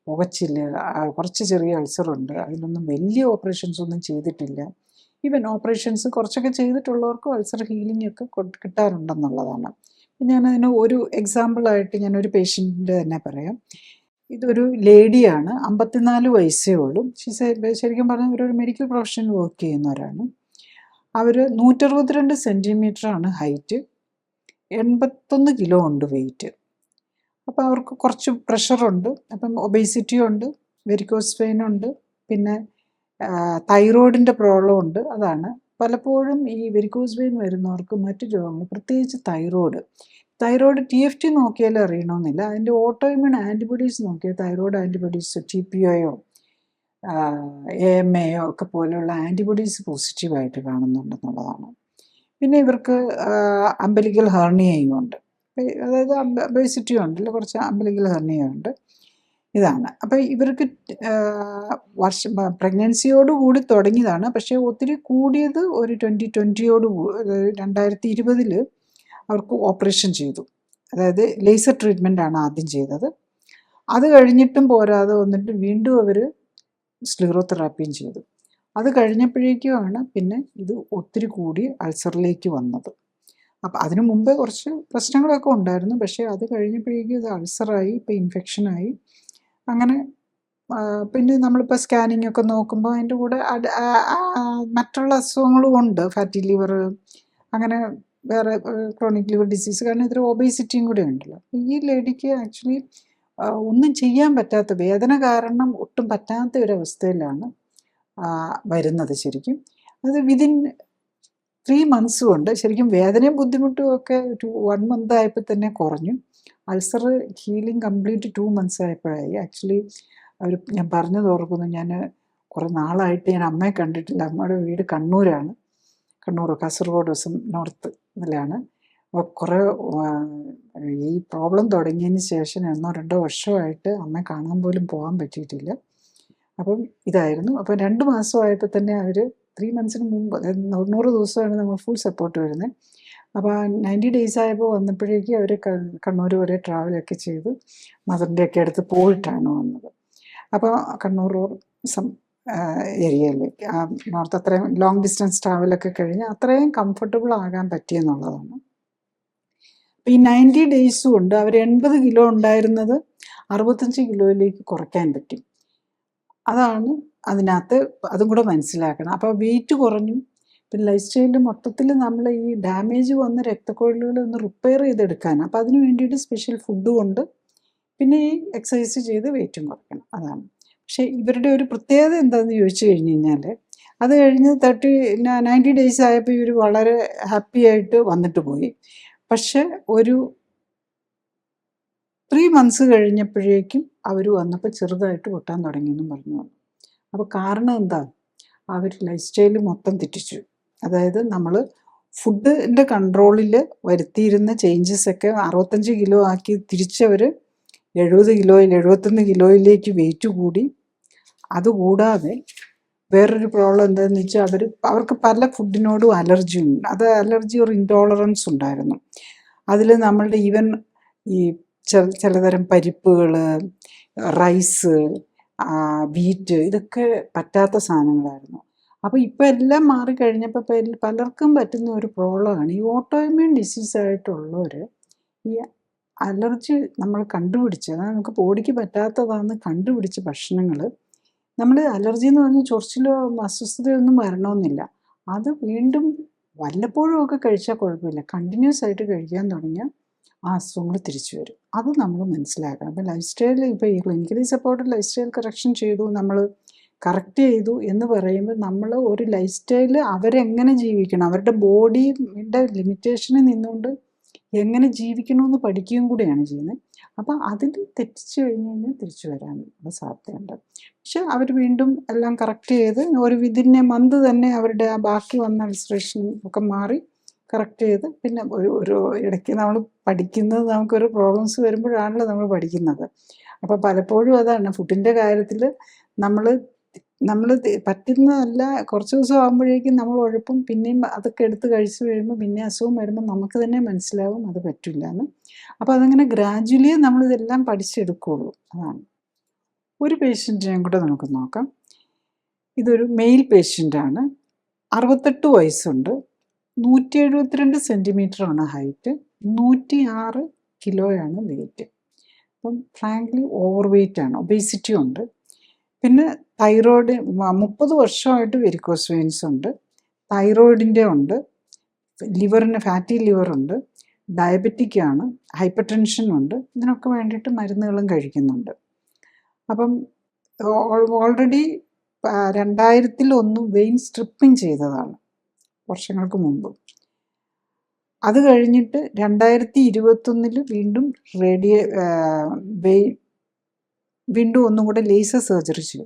പുകച്ചില്, കുറച്ച് ചെറിയ അൾസറുണ്ട്, അതിലൊന്നും വലിയ ഓപ്പറേഷൻസ് ഒന്നും ചെയ്തിട്ടില്ല. ഈവൻ ഓപ്പറേഷൻസ് കുറച്ചൊക്കെ ചെയ്തിട്ടുള്ളവർക്കും അൾസർ ഹീലിംഗ് ഒക്കെ കിട്ടാറുണ്ടെന്നുള്ളതാണ്. ഞാനതിന് ഒരു എക്സാമ്പിളായിട്ട് ഞാനൊരു പേഷ്യൻറ്റിൻ്റെ തന്നെ പറയാം. ഇതൊരു ലേഡിയാണ്, 54 വയസ്സേ ഉള്ളൂ. ശരിക്കും പറഞ്ഞാൽ ഇവരൊരു മെഡിക്കൽ പ്രൊഫഷനിൽ വർക്ക് ചെയ്യുന്നവരാണ്. അവർ 162 സെൻറ്റിമീറ്ററാണ് ഹൈറ്റ്, 81 കിലോ ഉണ്ട് വെയിറ്റ്. അപ്പോൾ അവർക്ക് കുറച്ച് പ്രഷറുണ്ട്, അപ്പം ഒബേസിറ്റി ഉണ്ട്, വെരിക്കോസ് വെയിൻ ഉണ്ട്, പിന്നെ തൈറോയിഡിൻ്റെ പ്രോബ്ലം ഉണ്ട്. അതാണ് പലപ്പോഴും ഈ വെരിക്കോസ് വെയിൻ വരുന്നവർക്ക് മറ്റു രോഗങ്ങൾ, പ്രത്യേകിച്ച് തൈറോയിഡ് TFT നോക്കിയാലും അറിയണമെന്നില്ല. അതിൻ്റെ ഓട്ടോഇമ്യൂൺ ആൻറ്റിബോഡീസ് നോക്കിയാൽ തൈറോയിഡ് ആൻറ്റിബോഡീസ് TPOയോ AMAയോ ഒക്കെ പോലെയുള്ള ആൻറ്റിബോഡീസ് പോസിറ്റീവായിട്ട് കാണുന്നുണ്ടെന്നുള്ളതാണ്. പിന്നെ ഇവർക്ക് അംബലിക്കൽ ഹെർണിയയും ഉണ്ട്, അതായത് ഒബേസിറ്റിയും ഉണ്ടല്ലോ, കുറച്ച് അംബലിക്കൽ ഹെർണിയുണ്ട്. ഇതാണ്. അപ്പോൾ ഇവർക്ക് പ്രഗ്നൻസിയോടുകൂടി തുടങ്ങിയതാണ്. പക്ഷേ ഒത്തിരി കൂടിയത് ഒരു 2020 അവർക്ക് ഓപ്പറേഷൻ ചെയ്തു. അതായത് ലേസർ ട്രീറ്റ്മെൻറ്റാണ് ആദ്യം ചെയ്തത്. അത് കഴിഞ്ഞിട്ടും പോരാതെ വന്നിട്ട് വീണ്ടും അവർ സ്ലീറോതെറാപ്പിയും ചെയ്തു. അത് കഴിഞ്ഞപ്പോഴേക്കുമാണ് പിന്നെ ഇത് ഒത്തിരി കൂടി അൾസറിലേക്ക് വന്നത്. അപ്പം അതിനു മുമ്പേ കുറച്ച് പ്രശ്നങ്ങളൊക്കെ ഉണ്ടായിരുന്നു. പക്ഷേ അത് കഴിഞ്ഞപ്പോഴേക്കും ഇത് അൾസറായി, ഇപ്പോൾ ഇൻഫെക്ഷനായി. അങ്ങനെ പിന്നെ നമ്മളിപ്പോൾ സ്കാനിങ് ഒക്കെ നോക്കുമ്പോൾ അതിൻ്റെ കൂടെ മറ്റുള്ള അസുഖങ്ങളും ഉണ്ട്, ഫാറ്റി ലിവർ, അങ്ങനെ വേറെ ക്രോണിക് ലിവർ ഡിസീസ്. കാരണം ഇതിൽ ഒബേസിറ്റിയും കൂടെ ഉണ്ടല്ലോ. ഈ ലേഡിക്ക് ആക്ച്വലി ഒന്നും ചെയ്യാൻ പറ്റാത്ത, വേദന കാരണം ഒട്ടും പറ്റാത്ത ഒരവസ്ഥയിലാണ് വരുന്നത്. ശരിക്കും അത് വിതിൻ 3 മന്ത്സ് കൊണ്ട് ശരിക്കും വേദനയും ബുദ്ധിമുട്ടും ഒക്കെ 1 മന്ത് ആയപ്പോൾ തന്നെ കുറഞ്ഞു. അൾസർ ഹീലിംഗ് കംപ്ലീറ്റ് 2 മന്ത്സ് ആയപ്പോഴായി. ആക്ച്വലി ഞാൻ പറഞ്ഞത് ഓർക്കുന്നു, ഞാൻ കുറേ നാളായിട്ട് ഞാൻ അമ്മയെ കണ്ടിട്ടില്ല. അമ്മയുടെ വീട് കണ്ണൂരാണ്, കാസർഗോഡ് നോർത്ത് ഇതിലാണ്. അപ്പോൾ കുറേ ഈ പ്രോബ്ലം തുടങ്ങിയതിന് ശേഷം 1-2 വർഷമായിട്ട് അമ്മയെ കാണാൻ പോലും പോകാൻ പറ്റിയിട്ടില്ല. അപ്പം ഇതായിരുന്നു. അപ്പോൾ 2 മാസമായപ്പോൾ തന്നെ അവർ 3 മന്ത്സിന് മുമ്പ്, അതായത് 90 ദിവസമാണ് നമ്മൾ ഫുൾ സപ്പോർട്ട് വരുന്നത്. അപ്പോൾ 90 ഡേയ്സ് ആയപ്പോൾ വന്നപ്പോഴേക്കും അവർ കണ്ണൂർ വരെ ട്രാവലൊക്കെ ചെയ്ത് മദറിൻ്റെയൊക്കെ അടുത്ത് പോയിട്ടാണ് വന്നത്. അപ്പോൾ കണ്ണൂർ ഏരിയയിലേക്ക് നോർത്ത് അത്രയും ലോങ് ഡിസ്റ്റൻസ് ട്രാവലൊക്കെ കഴിഞ്ഞ് അത്രയും കംഫർട്ടബിൾ ആകാൻ പറ്റിയെന്നുള്ളതാണ്. അപ്പോൾ ഈ 90 ഡേയ്സ് കൊണ്ട് അവർ 80 കിലോ ഉണ്ടായിരുന്നത് 65 കിലോയിലേക്ക് കുറയ്ക്കാൻ പറ്റി. അതാണ് അതിനകത്ത്, അതും കൂടെ മനസ്സിലാക്കണം. അപ്പോൾ വെയിറ്റ് കുറഞ്ഞു. പിന്നെ ലൈഫ് സ്റ്റൈലിൽ മൊത്തത്തിൽ നമ്മൾ ഈ ഡാമേജ് വന്ന രക്തക്കുഴലുകൾ ഒന്ന് റിപ്പയർ ചെയ്തെടുക്കാനാണ്. അപ്പോൾ അതിന് വേണ്ടിയിട്ട് സ്പെഷ്യൽ ഫുഡും ഉണ്ട്, പിന്നെ ഈ എക്സസൈസ് ചെയ്ത് വെയിറ്റും കുറയ്ക്കണം. അതാണ്. പക്ഷേ ഇവരുടെ ഒരു പ്രത്യേകത എന്താണെന്ന് ചോദിച്ചു കഴിഞ്ഞ് കഴിഞ്ഞാൽ, അത് കഴിഞ്ഞ് 90 ഡേയ്സ് ആയപ്പോൾ ഇവർ വളരെ ഹാപ്പി ആയിട്ട് വന്നിട്ട് പോയി. പക്ഷെ ഒരു 3 മന്ത്സ് കഴിഞ്ഞപ്പോഴേക്കും അവർ വന്നപ്പോൾ ചെറുതായിട്ട് പൊട്ടാൻ തുടങ്ങിയെന്നും പറഞ്ഞു വന്നു. അപ്പോൾ കാരണം എന്താ? അവർ ലൈഫ് സ്റ്റൈൽ മൊത്തം തെറ്റിച്ചു. അതായത് നമ്മൾ ഫുഡിൻ്റെ കൺട്രോളിൽ വരുത്തിയിരുന്ന ചേഞ്ചസൊക്കെ 65 കിലോ ആക്കി തിരിച്ചവർ 70 കിലോയിൽ 71 കിലോയിലേക്ക് വെയിറ്റ് കൂടി. അതുകൂടാതെ വേറൊരു പ്രോബ്ലം എന്താണെന്ന് വെച്ചാൽ അവർക്ക് പല ഫുഡിനോടും അലർജി ഉണ്ട്. അത് അലർജി ഒരു ഇൻടോളറൻസ് ഉണ്ടായിരുന്നു. അതിൽ നമ്മളുടെ ഈവൻ ഈ ചിലതരം പരിപ്പുകൾ, റൈസ്, വീറ്റ്, ഇതൊക്കെ പറ്റാത്ത സാധനങ്ങളായിരുന്നു. അപ്പോൾ ഇപ്പോൾ എല്ലാം മാറിക്കഴിഞ്ഞപ്പോൾ പലർക്കും പറ്റുന്ന ഒരു പ്രോബ്ലമാണ് ഈ ഓട്ടോഇമ്യൂൺ ഡിസീസായിട്ടുള്ളവർ ഈ അലർജി നമ്മൾ കണ്ടുപിടിച്ച്, അതായത് നമുക്ക് ബോഡിക്ക് പറ്റാത്തതാണെന്ന് കണ്ടുപിടിച്ച ഭക്ഷണങ്ങൾ നമ്മൾ അലർജി എന്ന് പറഞ്ഞാൽ ചൊറിച്ചിലോ അസ്വസ്ഥതയൊന്നും വരണമെന്നില്ല. അത് വീണ്ടും വല്ലപ്പോഴും ഒക്കെ കഴിച്ചാൽ കുഴപ്പമില്ല. കണ്ടിന്യൂസ് ആയിട്ട് കഴിക്കാൻ തുടങ്ങിയാൽ ആ അസുഖങ്ങൾ തിരിച്ചു വരും. അത് നമ്മൾ മനസ്സിലാക്കണം. അപ്പോൾ ലൈഫ് സ്റ്റൈൽ ഇപ്പോൾ ഈ clinically supported life style correction ചെയ്തു, നമ്മൾ കറക്റ്റ് ചെയ്തു എന്ന് പറയുമ്പോൾ നമ്മൾ ഒരു ലൈഫ് സ്റ്റൈൽ അവരെങ്ങനെ ജീവിക്കണം, അവരുടെ ബോഡിയുടെ ലിമിറ്റേഷനിൽ നിന്നുകൊണ്ട് എങ്ങനെ ജീവിക്കണമെന്ന് പഠിക്കുകയും കൂടിയാണ് ചെയ്യുന്നത്. അപ്പോൾ അതിൽ തെറ്റിച്ചു കഴിഞ്ഞ് കഴിഞ്ഞാൽ തിരിച്ചു വരാനുള്ള സാധ്യതയുണ്ട്. പക്ഷെ അവർ വീണ്ടും എല്ലാം കറക്റ്റ് ചെയ്ത് ഒരു വിതിൻ എ മന്ത് തന്നെ അവരുടെ ആ ബാക്കി വന്ന അൾസറേഷൻ ഒക്കെ മാറി കറക്റ്റ് ചെയ്ത് പിന്നെ ഒരു ഇടയ്ക്ക് നമ്മൾ പഠിക്കുന്നത്, നമുക്കൊരു പ്രോബ്ലംസ് വരുമ്പോഴാണല്ലോ നമ്മൾ പഠിക്കുന്നത്. അപ്പോൾ പലപ്പോഴും അതാണ് ഫുഡിൻ്റെ കാര്യത്തിൽ നമ്മൾ പറ്റുന്നതല്ല. കുറച്ച് ദിവസം ആകുമ്പോഴേക്കും നമ്മൾ ഉഴപ്പും, പിന്നെയും അതൊക്കെ എടുത്ത് കഴിച്ച് കഴിയുമ്പോൾ പിന്നെ അസുഖം വരുമ്പോൾ നമുക്ക് തന്നെ മനസ്സിലാവും അത് പറ്റില്ല എന്ന്. അപ്പോൾ അതങ്ങനെ ഗ്രാജുവലി നമ്മളിതെല്ലാം പഠിച്ചെടുക്കുകയുള്ളൂ. അതാണ്. ഒരു പേഷ്യൻറ്റിനെയും കൂടെ നമുക്ക് നോക്കാം. ഇതൊരു മെയിൽ പേഷ്യൻ്റാണ്. 68 വയസ്സുണ്ട്. 172 സെൻറ്റിമീറ്ററാണ് ഹൈറ്റ്. 106 കിലോയാണ് വെയിറ്റ്. അപ്പം ഫ്രാങ്ക്ലി ഓവർ വെയ്റ്റാണ്, ഒബേസിറ്റി ഉണ്ട്. പിന്നെ തൈറോയ്ഡ് 30 വർഷമായിട്ട് വെരിക്കോസ് വെയിൻസ് ഉണ്ട്. തൈറോയിഡിൻ്റെ ഉണ്ട്, ലിവറിന് ഫാറ്റി ലിവറുണ്ട്, ഡയബറ്റിക് ആണ്, ഹൈപ്പർ ടെൻഷൻ ഉണ്ട്. ഇതിനൊക്കെ വേണ്ടിയിട്ട് മരുന്നുകളും കഴിക്കുന്നുണ്ട്. അപ്പം ഓൾറെഡി 2001 വെയിൻ സ്ട്രിപ്പിംഗ് ചെയ്തതാണ് വർഷങ്ങൾക്ക് മുമ്പ്. അത് കഴിഞ്ഞിട്ട് 2021 വീണ്ടും വീണ്ടും ഒന്നും കൂടെ ലേസർ സർജറി ചെയ്തു.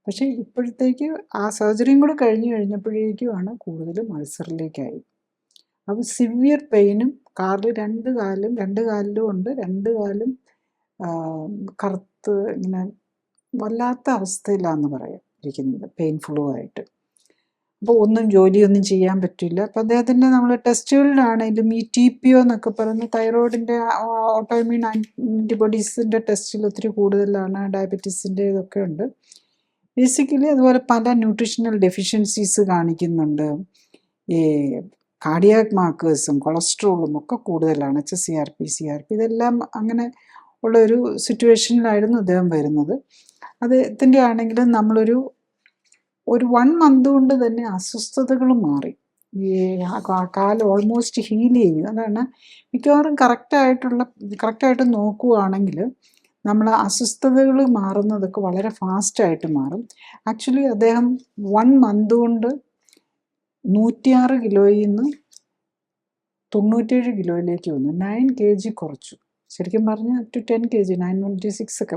പക്ഷേ ഇപ്പോഴത്തേക്ക് ആ സർജറിയും കൂടെ കഴിഞ്ഞപ്പോഴേക്കുമാണ് കൂടുതലും അൾസറിലേക്കായി. അപ്പോൾ സിവിയർ പെയിനും രണ്ട് കാലിലും ഉണ്ട്. രണ്ട് കാലും കറുത്ത് ഇങ്ങനെ വല്ലാത്ത അവസ്ഥയിലാണെന്ന് പറയാം ഇരിക്കുന്നത്, പെയിൻഫുള്ളുമായിട്ട്. അപ്പോൾ ജോലിയൊന്നും ചെയ്യാൻ പറ്റില്ല. അപ്പോൾ അദ്ദേഹത്തിൻ്റെ നമ്മൾ ടെസ്റ്റുകളിലാണെങ്കിലും ഈ TPO എന്നൊക്കെ പറയുന്ന തൈറോയിഡിൻ്റെ ഓട്ടോഇമ്യൂൺ ആൻറ്റിബോഡീസിൻ്റെ ടെസ്റ്റിൽ ഒത്തിരി കൂടുതലാണ്. ഡയബറ്റീസിൻ്റെ ഇതൊക്കെ ഉണ്ട് ബേസിക്കലി. അതുപോലെ പല ന്യൂട്രീഷണൽ ഡെഫിഷ്യൻസീസ് കാണിക്കുന്നുണ്ട്. ഈ കാർഡിയാക് മാർക്കേഴ്സും കൊളസ്ട്രോളും ഒക്കെ കൂടുതലാണ്. HSCRP, CRP ഇതെല്ലാം അങ്ങനെ ഉള്ളൊരു സിറ്റുവേഷനിലായിരുന്നു അദ്ദേഹം വരുന്നത്. അദ്ദേഹത്തിൻ്റെ ആണെങ്കിലും നമ്മളൊരു 1 മന്ത് കൊണ്ട് തന്നെ അസ്വസ്ഥതകൾ മാറി. ഈ കാല് ഓൾമോസ്റ്റ് ഹീൽ ചെയ്യും. അതാണ് മിക്കവാറും കറക്റ്റായിട്ട് നോക്കുകയാണെങ്കിൽ നമ്മൾ അസ്വസ്ഥതകൾ മാറുന്നതൊക്കെ വളരെ ഫാസ്റ്റായിട്ട് മാറും. ആക്ച്വലി അദ്ദേഹം 1 മന്ത് കൊണ്ട് 106 കിലോയിൽ നിന്ന് 97 കിലോയിലേക്ക് വന്നു. 9 kg കുറച്ചു. ശരിക്കും പറഞ്ഞാൽ up to 10 kg 926 ഒക്കെ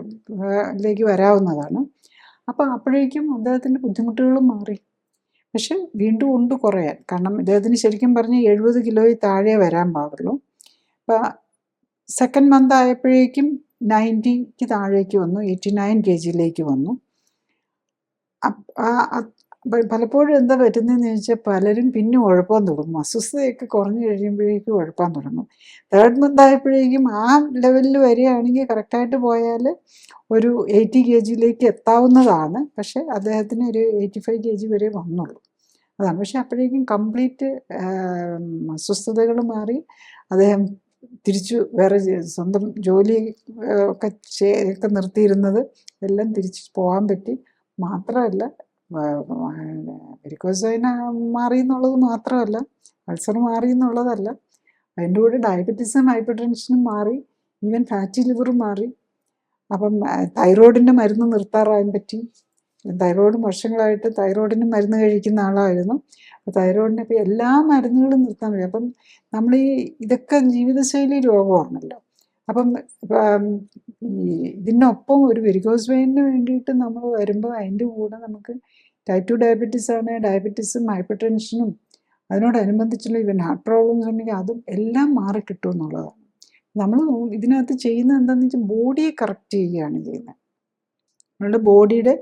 ലേക്ക് വരാവുന്നതാണ്. അപ്പോൾ അപ്പോഴേക്കും അദ്ദേഹത്തിൻ്റെ ബുദ്ധിമുട്ടുകൾ മാറി. പക്ഷെ വീണ്ടും ഉണ്ട് കുറയാൻ. കാരണം ഇദ്ദേഹത്തിന് ശരിക്കും പറഞ്ഞാൽ 70 കിലോയിൽ താഴെ വരാൻ പാടുള്ളൂ. അപ്പോൾ സെക്കൻഡ് മന്ത് ആയപ്പോഴേക്കും 90ക്ക് താഴേക്ക് വന്നു, 89 kgയിലേക്ക് വന്നു. പലപ്പോഴും എന്താ പറ്റുന്നതെന്ന് ചോദിച്ചാൽ പലരും പിന്നെ ഉഴപ്പാൻ തുടങ്ങും. അസ്വസ്ഥതയൊക്കെ കുറഞ്ഞു കഴിയുമ്പോഴേക്കും ഉഴപ്പാൻ തുടങ്ങും. 3rd മന്ത് ആയപ്പോഴേക്കും ആ ലെവലിൽ വരികയാണെങ്കിൽ കറക്റ്റായിട്ട് പോയാൽ ഒരു 80 kgയിലേക്ക് എത്താവുന്നതാണ്. പക്ഷേ അദ്ദേഹത്തിന് ഒരു 85 kg വരെ വന്നുള്ളൂ. അതാണ്. പക്ഷെ അപ്പോഴേക്കും കംപ്ലീറ്റ് അസ്വസ്ഥതകൾ മാറി. അദ്ദേഹം തിരിച്ചു വേറെ സ്വന്തം ജോലി ഒക്കെ നിർത്തിയിരുന്നത് എല്ലാം തിരിച്ച് പോകാൻ പറ്റി. മാത്രമല്ല വെരിക്കോസ് വെയിൻ മാറി എന്നുള്ളത് മാത്രമല്ല, അൾസർ മാറി എന്നുള്ളതല്ല, അതിൻ്റെ കൂടെ ഡയബറ്റീസും ഹൈപ്പർ ടെൻഷനും മാറി, ഈവൻ ഫാറ്റി ലിവറും മാറി. അപ്പം തൈറോയിഡിൻ്റെ മരുന്ന് നിർത്താറാൻ പറ്റി. തൈറോയിഡ് വർഷങ്ങളായിട്ട് തൈറോയിഡിന് മരുന്ന് കഴിക്കുന്ന ആളായിരുന്നു. തൈറോയിഡിന് ഇപ്പോൾ എല്ലാ മരുന്നുകളും നിർത്താൻ പറ്റും. അപ്പം നമ്മൾ ഇതൊക്കെ ജീവിതശൈലി രോഗമാണല്ലോ. അപ്പം ഇതിനൊപ്പം ഒരു വെരിക്കോസ് വെയിനിന് വേണ്ടിയിട്ട് നമ്മൾ വരുമ്പോൾ അതിൻ്റെ കൂടെ നമുക്ക് ടൈപ്പ് 2 ഡയബറ്റീസ് ആണ്, ഡയബറ്റീസും ഹൈപ്പർ ടെൻഷനും അതിനോടനുബന്ധിച്ചുള്ള ഈവൻ ഹാർട്ട് പ്രോബ്ലംസ് ഉണ്ടെങ്കിൽ അതും എല്ലാം മാറിക്കിട്ടും എന്നുള്ളതാണ്. നമ്മൾ ഇതിനകത്ത് ചെയ്യുന്നത് എന്താണെന്ന് വെച്ചാൽ ബോഡിയെ കറക്റ്റ് ചെയ്യുകയാണ് ചെയ്യുന്നത്. നമ്മളുടെ ബോഡിയുടെ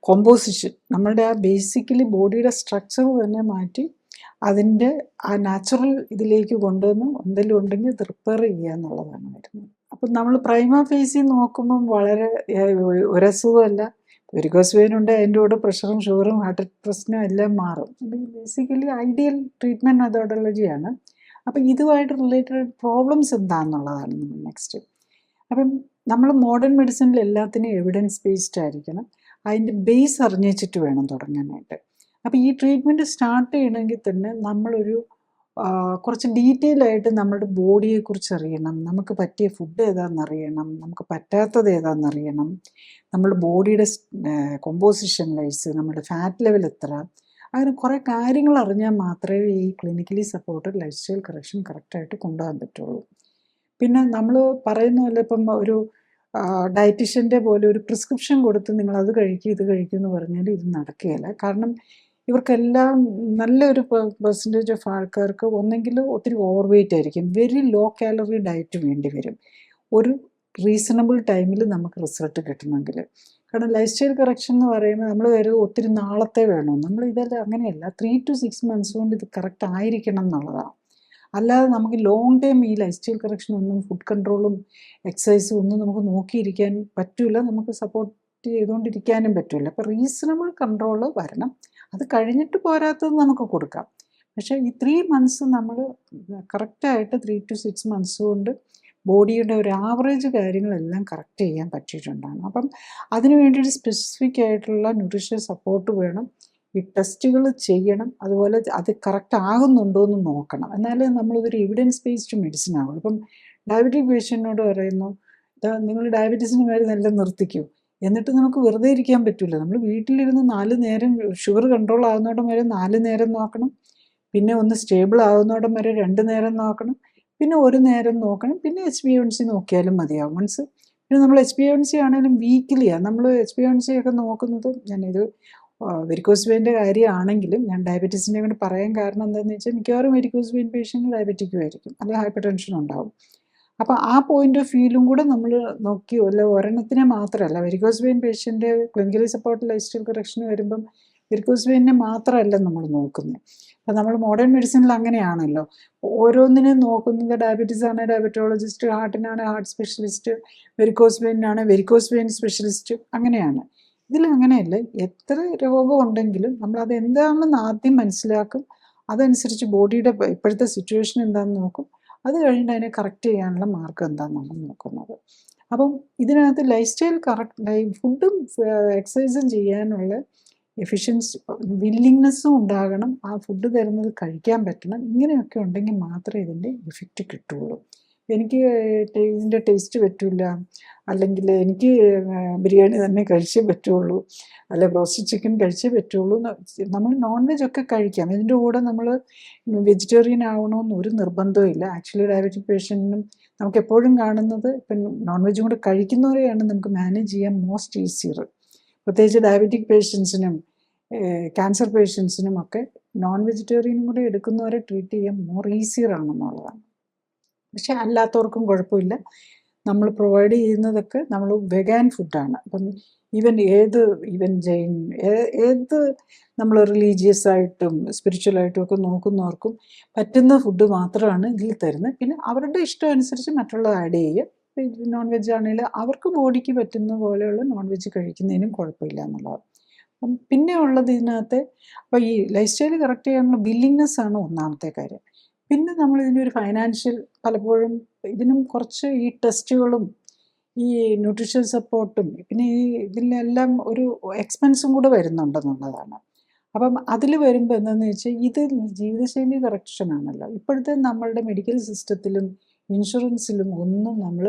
കോമ്പോസിഷൻ, നമ്മളുടെ ആ ബേസിക്കലി ബോഡിയുടെ സ്ട്രക്ചർ തന്നെ മാറ്റി അതിൻ്റെ ആ നാച്ചുറൽ ഇതിലേക്ക് കൊണ്ടുവന്ന് എന്തെങ്കിലും ഉണ്ടെങ്കിൽ അത് റിപ്പയർ ചെയ്യുക എന്നുള്ളതാണ് വരുന്നത്. അപ്പം നമ്മൾ പ്രൈമ ഫേസിൽ നോക്കുമ്പം വളരെ ഒരസുഖമല്ല, വെരിക്കോസ് വെയിൻ ഉണ്ട്, അതിൻ്റെ കൂടെ പ്രഷറും ഷുഗറും ഹാർട്ട് പ്രശ്നം എല്ലാം മാറും. ബേസിക്കലി ഐഡിയൽ ട്രീറ്റ്മെൻറ്റ് മെത്തഡോളജിയാണ്. അപ്പം ഇതുമായിട്ട് റിലേറ്റഡ് പ്രോബ്ലംസ് എന്താണെന്നുള്ളതാണ് നെക്സ്റ്റ്. അപ്പം നമ്മൾ മോഡേൺ മെഡിസിനിൽ എല്ലാത്തിനും എവിഡൻസ് ബേസ്ഡ് ആയിരിക്കണം. അതിൻ്റെ ബേസ് അറിഞ്ഞിട്ട് വേണം തുടങ്ങാനായിട്ട്. അപ്പോൾ ഈ ട്രീറ്റ്മെൻറ്റ് സ്റ്റാർട്ട് ചെയ്യണമെങ്കിൽ തന്നെ നമ്മളൊരു കുറച്ച് ഡീറ്റെയിൽ ആയിട്ട് നമ്മുടെ ബോഡിയെക്കുറിച്ച് അറിയണം, നമുക്ക് പറ്റിയ ഫുഡ് ഏതാണെന്നറിയണം, നമുക്ക് പറ്റാത്തത് ഏതാണെന്നറിയണം, നമ്മുടെ ബോഡിയുടെ കോമ്പോസിഷൻ വൈസ് നമ്മുടെ ഫാറ്റ് ലെവൽ എത്ര, അങ്ങനെ കുറേ കാര്യങ്ങൾ അറിഞ്ഞാൽ മാത്രമേ ഈ clinically supported life style correction കറക്റ്റായിട്ട് കൊണ്ടുപോകാൻ പറ്റുള്ളൂ. പിന്നെ നമ്മൾ പറയുന്ന പോലെ ഇപ്പം ഒരു ഡയറ്റീഷ്യൻ്റെ പോലെ ഒരു പ്രിസ്ക്രിപ്ഷൻ കൊടുത്ത് നിങ്ങൾ അത് കഴിക്കും ഇത് കഴിക്കും എന്ന് പറഞ്ഞാൽ ഇത് നടക്കുകയില്ല. കാരണം ഇവർക്കെല്ലാം നല്ലൊരു പെർസെൻറ്റേജ് ഓഫ് ആൾക്കാർക്ക് ഒന്നെങ്കിൽ ഒത്തിരി ഓവർ വെയിറ്റ് ആയിരിക്കും, വെരി ലോ കാലറി ഡയറ്റ് വേണ്ടി വരും ഒരു റീസണബിൾ ടൈമിൽ നമുക്ക് റിസൾട്ട് കിട്ടണമെങ്കിൽ. കാരണം ലൈഫ് സ്റ്റൈൽ കറക്ഷൻ എന്ന് പറയുമ്പോൾ നമ്മൾ വരുന്നത് ഒത്തിരി നാളത്തെ വേണം, നമ്മൾ ഇതെല്ലാം അങ്ങനെയല്ല, 3 to 6 months കൊണ്ട് ഇത് കറക്റ്റ് ആയിരിക്കണം എന്നുള്ളതാണ്. അല്ലാതെ നമുക്ക് ലോങ് ടൈം ഈ ലൈഫ് സ്റ്റൈൽ കറക്ഷൻ ഒന്നും ഫുഡ് കൺട്രോളും എക്സസൈസും ഒന്നും നമുക്ക് നോക്കിയിരിക്കാൻ പറ്റില്ല, നമുക്ക് സപ്പോർട്ട് ചെയ്തുകൊണ്ടിരിക്കാനും പറ്റില്ല. അപ്പോൾ റീസണബിൾ കൺട്രോൾ വരണം. അത് കഴിഞ്ഞിട്ട് പോരാത്തത് നമുക്ക് കൊടുക്കാം. പക്ഷേ ഈ 3 months നമ്മൾ കറക്റ്റായിട്ട് 3 to 6 months കൊണ്ട് ബോഡിയുടെ ഒരു ആവറേജ് കാര്യങ്ങളെല്ലാം കറക്റ്റ് ചെയ്യാൻ പറ്റിയിട്ടുണ്ടാണ്. അപ്പം അതിന് വേണ്ടിയിട്ട് സ്പെസിഫിക് ആയിട്ടുള്ള ന്യൂട്രീഷൻ സപ്പോർട്ട് വേണം, ഈ ടെസ്റ്റുകൾ ചെയ്യണം, അതുപോലെ അത് കറക്റ്റ് ആകുന്നുണ്ടോ എന്ന് നോക്കണം. എന്നാലേ നമ്മളിതൊരു എവിഡൻസ് ബേസ്ഡ് മെഡിസിൻ ആവുള്ളൂ. ഇപ്പം ഡയബറ്റിക് പേഷ്യൻറ്റിനോട് പറയുന്നു, നിങ്ങൾ ഡയബറ്റീസിന് മരുന്നെല്ലാം നിർത്തിക്കൂ, എന്നിട്ട് നമുക്ക് വെറുതെ ഇരിക്കാൻ പറ്റില്ല. നമ്മൾ വീട്ടിലിരുന്ന് 4 നേരം ഷുഗർ കൺട്രോൾ ആകുന്നോടം വരെ 4 നേരം നോക്കണം, പിന്നെ ഒന്ന് സ്റ്റേബിൾ ആകുന്നോടം വരെ 2 നേരം നോക്കണം, പിന്നെ 1 നേരം നോക്കണം, പിന്നെ HbA1c നോക്കിയാലും മതിയാവും. മീൻസ് പിന്നെ നമ്മൾ HbA1c ആണെങ്കിലും വീക്കിലിയാണ് നമ്മൾ HbA1c ഒക്കെ നോക്കുന്നത്. ഞാനിത് വെരിക്കോസ് വെയിൻ്റെ കാര്യമാണെങ്കിലും ഞാൻ ഡയബറ്റീസിനെ കൊണ്ട് പറയാൻ കാരണം എന്താണെന്ന് വെച്ചാൽ മിക്കവാറും വെരിക്കോസ് വെയിൻ പേഷ്യൻ്റ് ഡയബറ്റിക്കും ആയിരിക്കും, അല്ലെങ്കിൽ ഹൈപ്പർ ടെൻഷനും ഉണ്ടാവും. അപ്പോൾ ആ പോയിന്റ് ഓഫ് വ്യൂയിലും കൂടെ നമ്മൾ നോക്കി, അല്ല ഒരെണ്ണത്തിനെ മാത്രമല്ല, varicose vein patient clinically support lifestyle കറക്ഷന് വരുമ്പം വെരിക്കോസ് വെയിനെ മാത്രമല്ല നമ്മൾ നോക്കുന്നത്. അപ്പോൾ നമ്മൾ മോഡേൺ മെഡിസിനിൽ അങ്ങനെയാണല്ലോ, ഓരോന്നിനും നോക്കുന്നത് ഡയബറ്റീസ് ആണ് ഡയബറ്റോളജിസ്റ്റ്, ഹാർട്ടിനാണ് ഹാർട്ട് സ്പെഷ്യലിസ്റ്റ്, വെരിക്കോസ് വെയിനാണ് വെരിക്കോസ് വെയിൻ സ്പെഷ്യലിസ്റ്റ്, അങ്ങനെയാണ്. ഇതിലങ്ങനെയല്ല, എത്ര രോഗം ഉണ്ടെങ്കിലും നമ്മളത് എന്താണെന്ന് ആദ്യം മനസ്സിലാക്കും, അതനുസരിച്ച് ബോഡിയുടെ ഇപ്പോഴത്തെ സിറ്റുവേഷൻ എന്താണെന്ന് നോക്കും, അത് കഴിഞ്ഞിട്ട് അതിനെ കറക്റ്റ് ചെയ്യാനുള്ള മാർഗം എന്താണെന്നാണ് നോക്കുന്നത്. അപ്പം ഇതിനകത്ത് ലൈഫ് സ്റ്റൈൽ കറക്റ്റ് ഫുഡും എക്സസൈസും ചെയ്യാനുള്ള എഫിഷ്യൻസി വില്ലിങ്നെസ്സും ഉണ്ടാകണം, ആ ഫുഡ് തരുന്നത് കഴിക്കാൻ പറ്റണം. ഇങ്ങനെയൊക്കെ ഉണ്ടെങ്കിൽ മാത്രമേ ഇതിൻ്റെ ഇഫക്റ്റ് കിട്ടുള്ളൂ. എനിക്ക് ഇതിൻ്റെ ടേസ്റ്റ് പറ്റില്ല, അല്ലെങ്കിൽ എനിക്ക് ബിരിയാണി തന്നെ കഴിച്ചേ പറ്റുള്ളൂ, അല്ലെ ബ്രോസ്റ്റഡ് ചിക്കൻ കഴിച്ചേ പറ്റുള്ളൂ. നമ്മൾ നോൺ വെജ് ഒക്കെ കഴിക്കാം, ഇതിൻ്റെ കൂടെ നമ്മൾ വെജിറ്റേറിയൻ ആവണമെന്ന് ഒരു നിർബന്ധവും ഇല്ല. ആക്ച്വലി ഡയബറ്റിക് പേഷ്യൻറ്റിനും നമുക്ക് എപ്പോഴും കാണുന്നത് ഇപ്പം നോൺ വെജും കൂടെ കഴിക്കുന്നവരെയാണ് നമുക്ക് മാനേജ് ചെയ്യാൻ മോസ്റ്റ് ഈസിയർ. പ്രത്യേകിച്ച് ഡയബറ്റിക് പേഷ്യൻസിനും ക്യാൻസർ പേഷ്യൻസിനും ഒക്കെ നോൺ വെജിറ്റേറിയനും കൂടെ എടുക്കുന്നവരെ ട്രീറ്റ് ചെയ്യാൻ മോർ ഈസിയർ ആണെന്നുള്ളതാണ്. പക്ഷെ അല്ലാത്തവർക്കും കുഴപ്പമില്ല, നമ്മൾ പ്രൊവൈഡ് ചെയ്യുന്നതൊക്കെ നമ്മൾ വെഗാൻ ഫുഡാണ്. അപ്പം ഈവൻ ജൈൻ ഏത് നമ്മൾ റിലീജിയസ് ആയിട്ടും സ്പിരിച്വലായിട്ടും ഒക്കെ നോക്കുന്നവർക്കും പറ്റുന്ന ഫുഡ് മാത്രമാണ് ഇതിൽ തരുന്നത്. പിന്നെ അവരുടെ ഇഷ്ടം അനുസരിച്ച് മറ്റുള്ളത് ആഡ് ചെയ്യുക. നോൺ വെജ് ആണെങ്കിൽ അവർക്ക് ബോഡിക്ക് പറ്റുന്ന പോലെയുള്ള നോൺ വെജ് കഴിക്കുന്നതിനും കുഴപ്പമില്ല എന്നുള്ളതാണ്. പിന്നെ ഉള്ളത് ഇതിനകത്ത് അപ്പോൾ ഈ ലൈഫ് സ്റ്റൈൽ കറക്റ്റ് ചെയ്യാനുള്ള ബില്ലിങ്നെസ് ആണ് ഒന്നാമത്തെ കാര്യം. പിന്നെ നമ്മൾ ഇതിനൊരു ഫൈനാൻഷ്യൽ, പലപ്പോഴും ഇതിനും കുറച്ച് ഈ ടെസ്റ്റുകളും ഈ ന്യൂട്രീഷൻ സപ്പോർട്ടും പിന്നെ ഈ ഇതിലെല്ലാം ഒരു എക്സ്പെൻസും കൂടെ വരുന്നുണ്ടെന്നുള്ളതാണ്. അപ്പം അതിൽ വരുമ്പോൾ എന്താണെന്ന് വെച്ചാൽ ഇത് ജീവിതശൈലി കറക്ഷനാണല്ലോ. ഇപ്പോഴത്തെ നമ്മളുടെ മെഡിക്കൽ സിസ്റ്റത്തിലും ഇൻഷുറൻസിലും ഒന്നും നമ്മൾ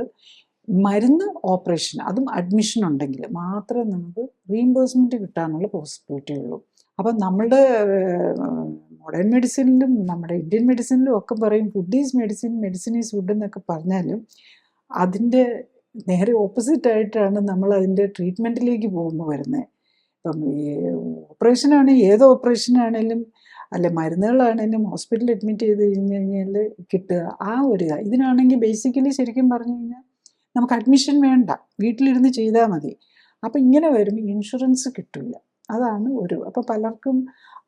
മരുന്ന് ഓപ്പറേഷൻ അതും അഡ്മിഷൻ ഉണ്ടെങ്കിൽ മാത്രമേ നമുക്ക് റീഇംബേഴ്സ്മെൻറ്റ് കിട്ടാനുള്ള പോസിബിലിറ്റി ഉള്ളൂ. അപ്പം നമ്മളുടെ മോഡേൺ മെഡിസിനിലും നമ്മുടെ ഇന്ത്യൻ മെഡിസിനിലും ഒക്കെ പറയും food is medicine, medicine is food എന്നൊക്കെ പറഞ്ഞാലും അതിൻ്റെ നേരെ ഓപ്പോസിറ്റായിട്ടാണ് നമ്മൾ അതിൻ്റെ ട്രീറ്റ്മെൻറ്റിലേക്ക് പോകുമ്പോൾ വരുന്നത്. ഇപ്പം ഈ ഓപ്പറേഷനാണെങ്കിൽ ഏത് ഓപ്പറേഷനാണേലും അല്ലെ മരുന്നുകളാണെങ്കിലും ഹോസ്പിറ്റലിൽ അഡ്മിറ്റ് ചെയ്ത് കഴിഞ്ഞ് കഴിഞ്ഞാൽ കിട്ടുക ആ ഒരു ഇതിനാണെങ്കിൽ ബേസിക്കലി ശരിക്കും പറഞ്ഞു കഴിഞ്ഞാൽ നമുക്ക് അഡ്മിഷൻ വേണ്ട, വീട്ടിലിരുന്ന് ചെയ്താൽ മതി. അപ്പോൾ ഇങ്ങനെ വരുമ്പോൾ ഇൻഷുറൻസ് കിട്ടില്ല. അതാണ് അപ്പോൾ പലർക്കും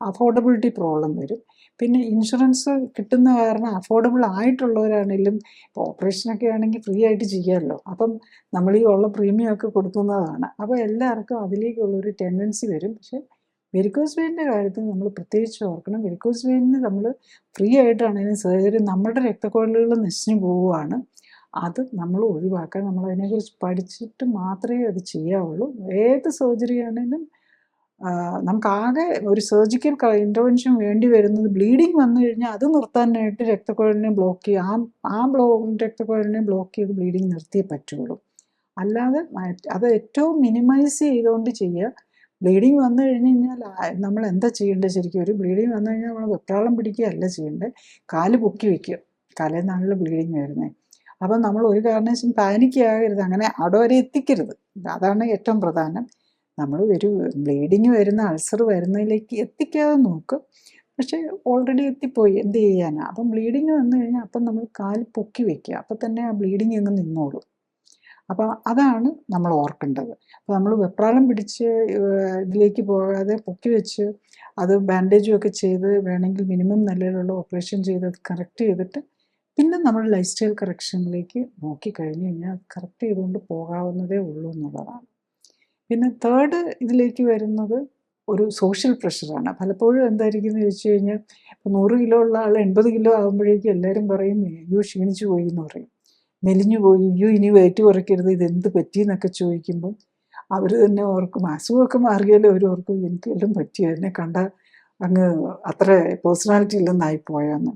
അഫോർഡബിലിറ്റി പ്രോബ്ലം വരും. പിന്നെ ഇൻഷുറൻസ് കിട്ടുന്ന കാരണം അഫോർഡബിൾ ആയിട്ടുള്ളവരാണെങ്കിലും ഇപ്പോൾ ഓപ്പറേഷനൊക്കെ ആണെങ്കിൽ ഫ്രീ ആയിട്ട് ചെയ്യാമല്ലോ. അപ്പം നമ്മൾ ഈ ഉള്ള പ്രീമിയം ഒക്കെ കൊടുക്കുന്നതാണ്. അപ്പോൾ എല്ലാവർക്കും അതിലേക്കുള്ളൊരു ടെൻഡൻസി വരും. പക്ഷേ വെരിക്കോസ് വെയിനിൻ്റെ കാര്യത്തിൽ നമ്മൾ പ്രത്യേകിച്ച് ഓർക്കണം, വെരിക്കോസ് വെയിനിന് നമ്മൾ ഫ്രീ ആയിട്ടാണെങ്കിലും സർജറി നമ്മുടെ രക്തക്കുഴലുകൾ നശിഞ്ഞു പോവുകയാണ്. അത് നമ്മൾ ഒഴിവാക്കാൻ നമ്മളതിനെക്കുറിച്ച് പഠിച്ചിട്ട് മാത്രമേ അത് ചെയ്യാവുള്ളൂ. ഏത് സർജറി ആണെങ്കിലും നമുക്കാകെ ഒരു സർജിക്കൽ ഇൻ്റർവെൻഷൻ വേണ്ടി വരുന്നത് ബ്ലീഡിങ് വന്നു കഴിഞ്ഞാൽ അത് നിർത്താനായിട്ട് രക്തക്കുഴലിനെ ബ്ലോക്ക് ചെയ്യുക, രക്തക്കുഴലിനെ ബ്ലോക്ക് ചെയ്ത് ബ്ലീഡിങ് നിർത്തിയേ പറ്റുള്ളൂ. അല്ലാതെ അത് ഏറ്റവും മിനിമൈസ് ചെയ്തുകൊണ്ട് ചെയ്യുക. ബ്ലീഡിങ് വന്നു കഴിഞ്ഞ് കഴിഞ്ഞാൽ നമ്മൾ എന്താ ചെയ്യേണ്ടത്? ശരിക്കും ഒരു ബ്ലീഡിങ് വന്നു കഴിഞ്ഞാൽ നമ്മൾ വെപ്രാളം പിടിക്കുകയല്ല ചെയ്യേണ്ടത്, കാല് പൊക്കി വയ്ക്കുക. കാലിൽ നിന്നാണല്ലോ ബ്ലീഡിങ് വരുന്നത്. അപ്പം നമ്മൾ ഒരു കാരണവശാലും പാനിക് ആകരുത്, അങ്ങനെ അവിടെ വരെ എത്തിക്കരുത്. അതാണ് ഏറ്റവും പ്രധാനം. നമ്മൾ ഒരു ബ്ലീഡിങ് വരുന്ന അൾസർ വരുന്നതിലേക്ക് എത്തിക്കാതെ നോക്കും. പക്ഷേ ഓൾറെഡി എത്തിപ്പോയി, എന്ത് ചെയ്യാനാണ്? അപ്പം ബ്ലീഡിങ് വന്നു കഴിഞ്ഞാൽ അപ്പം നമ്മൾ കാല് പൊക്കി വയ്ക്കുക, അപ്പം തന്നെ ആ ബ്ലീഡിങ് അങ്ങ് നിന്നോളും. അപ്പോൾ അതാണ് നമ്മൾ ഓർക്കേണ്ടത്. അപ്പോൾ നമ്മൾ വെപ്രാളം പിടിച്ച് ഇതിലേക്ക് പോകാതെ പൊക്കി വെച്ച് അത് ബാൻഡേജും ഒക്കെ ചെയ്ത് വേണമെങ്കിൽ മിനിമം നിലയിലുള്ള ഓപ്പറേഷൻ ചെയ്ത് അത് കറക്റ്റ് ചെയ്തിട്ട് പിന്നെ നമ്മൾ ലൈഫ് സ്റ്റൈൽ കറക്ഷനിലേക്ക് നോക്കിക്കഴിഞ്ഞ് കഴിഞ്ഞാൽ അത് കറക്റ്റ് ചെയ്തുകൊണ്ട് പോകാവുന്നതേ ഉള്ളൂ എന്നുള്ളതാണ്. പിന്നെ തേർഡ് ഇതിലേക്ക് വരുന്നത് ഒരു സോഷ്യൽ പ്രഷറാണ്. പലപ്പോഴും എന്തായിരിക്കും എന്ന് ചോദിച്ചു കഴിഞ്ഞാൽ ഇപ്പോൾ 100 കിലോ ഉള്ള ആൾ 80 കിലോ ആകുമ്പോഴേക്കും എല്ലാവരും പറയും അയ്യോ ക്ഷീണിച്ചു പോയി എന്ന് പറയും, മെലിഞ്ഞു പോയി, അയ്യോ ഇനി വെയിറ്റ് കുറയ്ക്കരുത്, ഇതെന്ത് പറ്റിയെന്നൊക്കെ ചോദിക്കുമ്പോൾ അവർ തന്നെ ഓർക്കും, അസുഖമൊക്കെ മാറിയാലും അവർ ഓർക്കും എനിക്ക് വല്ലതും പറ്റിയോ, എന്നെ കണ്ട അങ്ങ് അത്ര പേഴ്സണാലിറ്റി ഇല്ലെന്നായി പോയെന്ന്.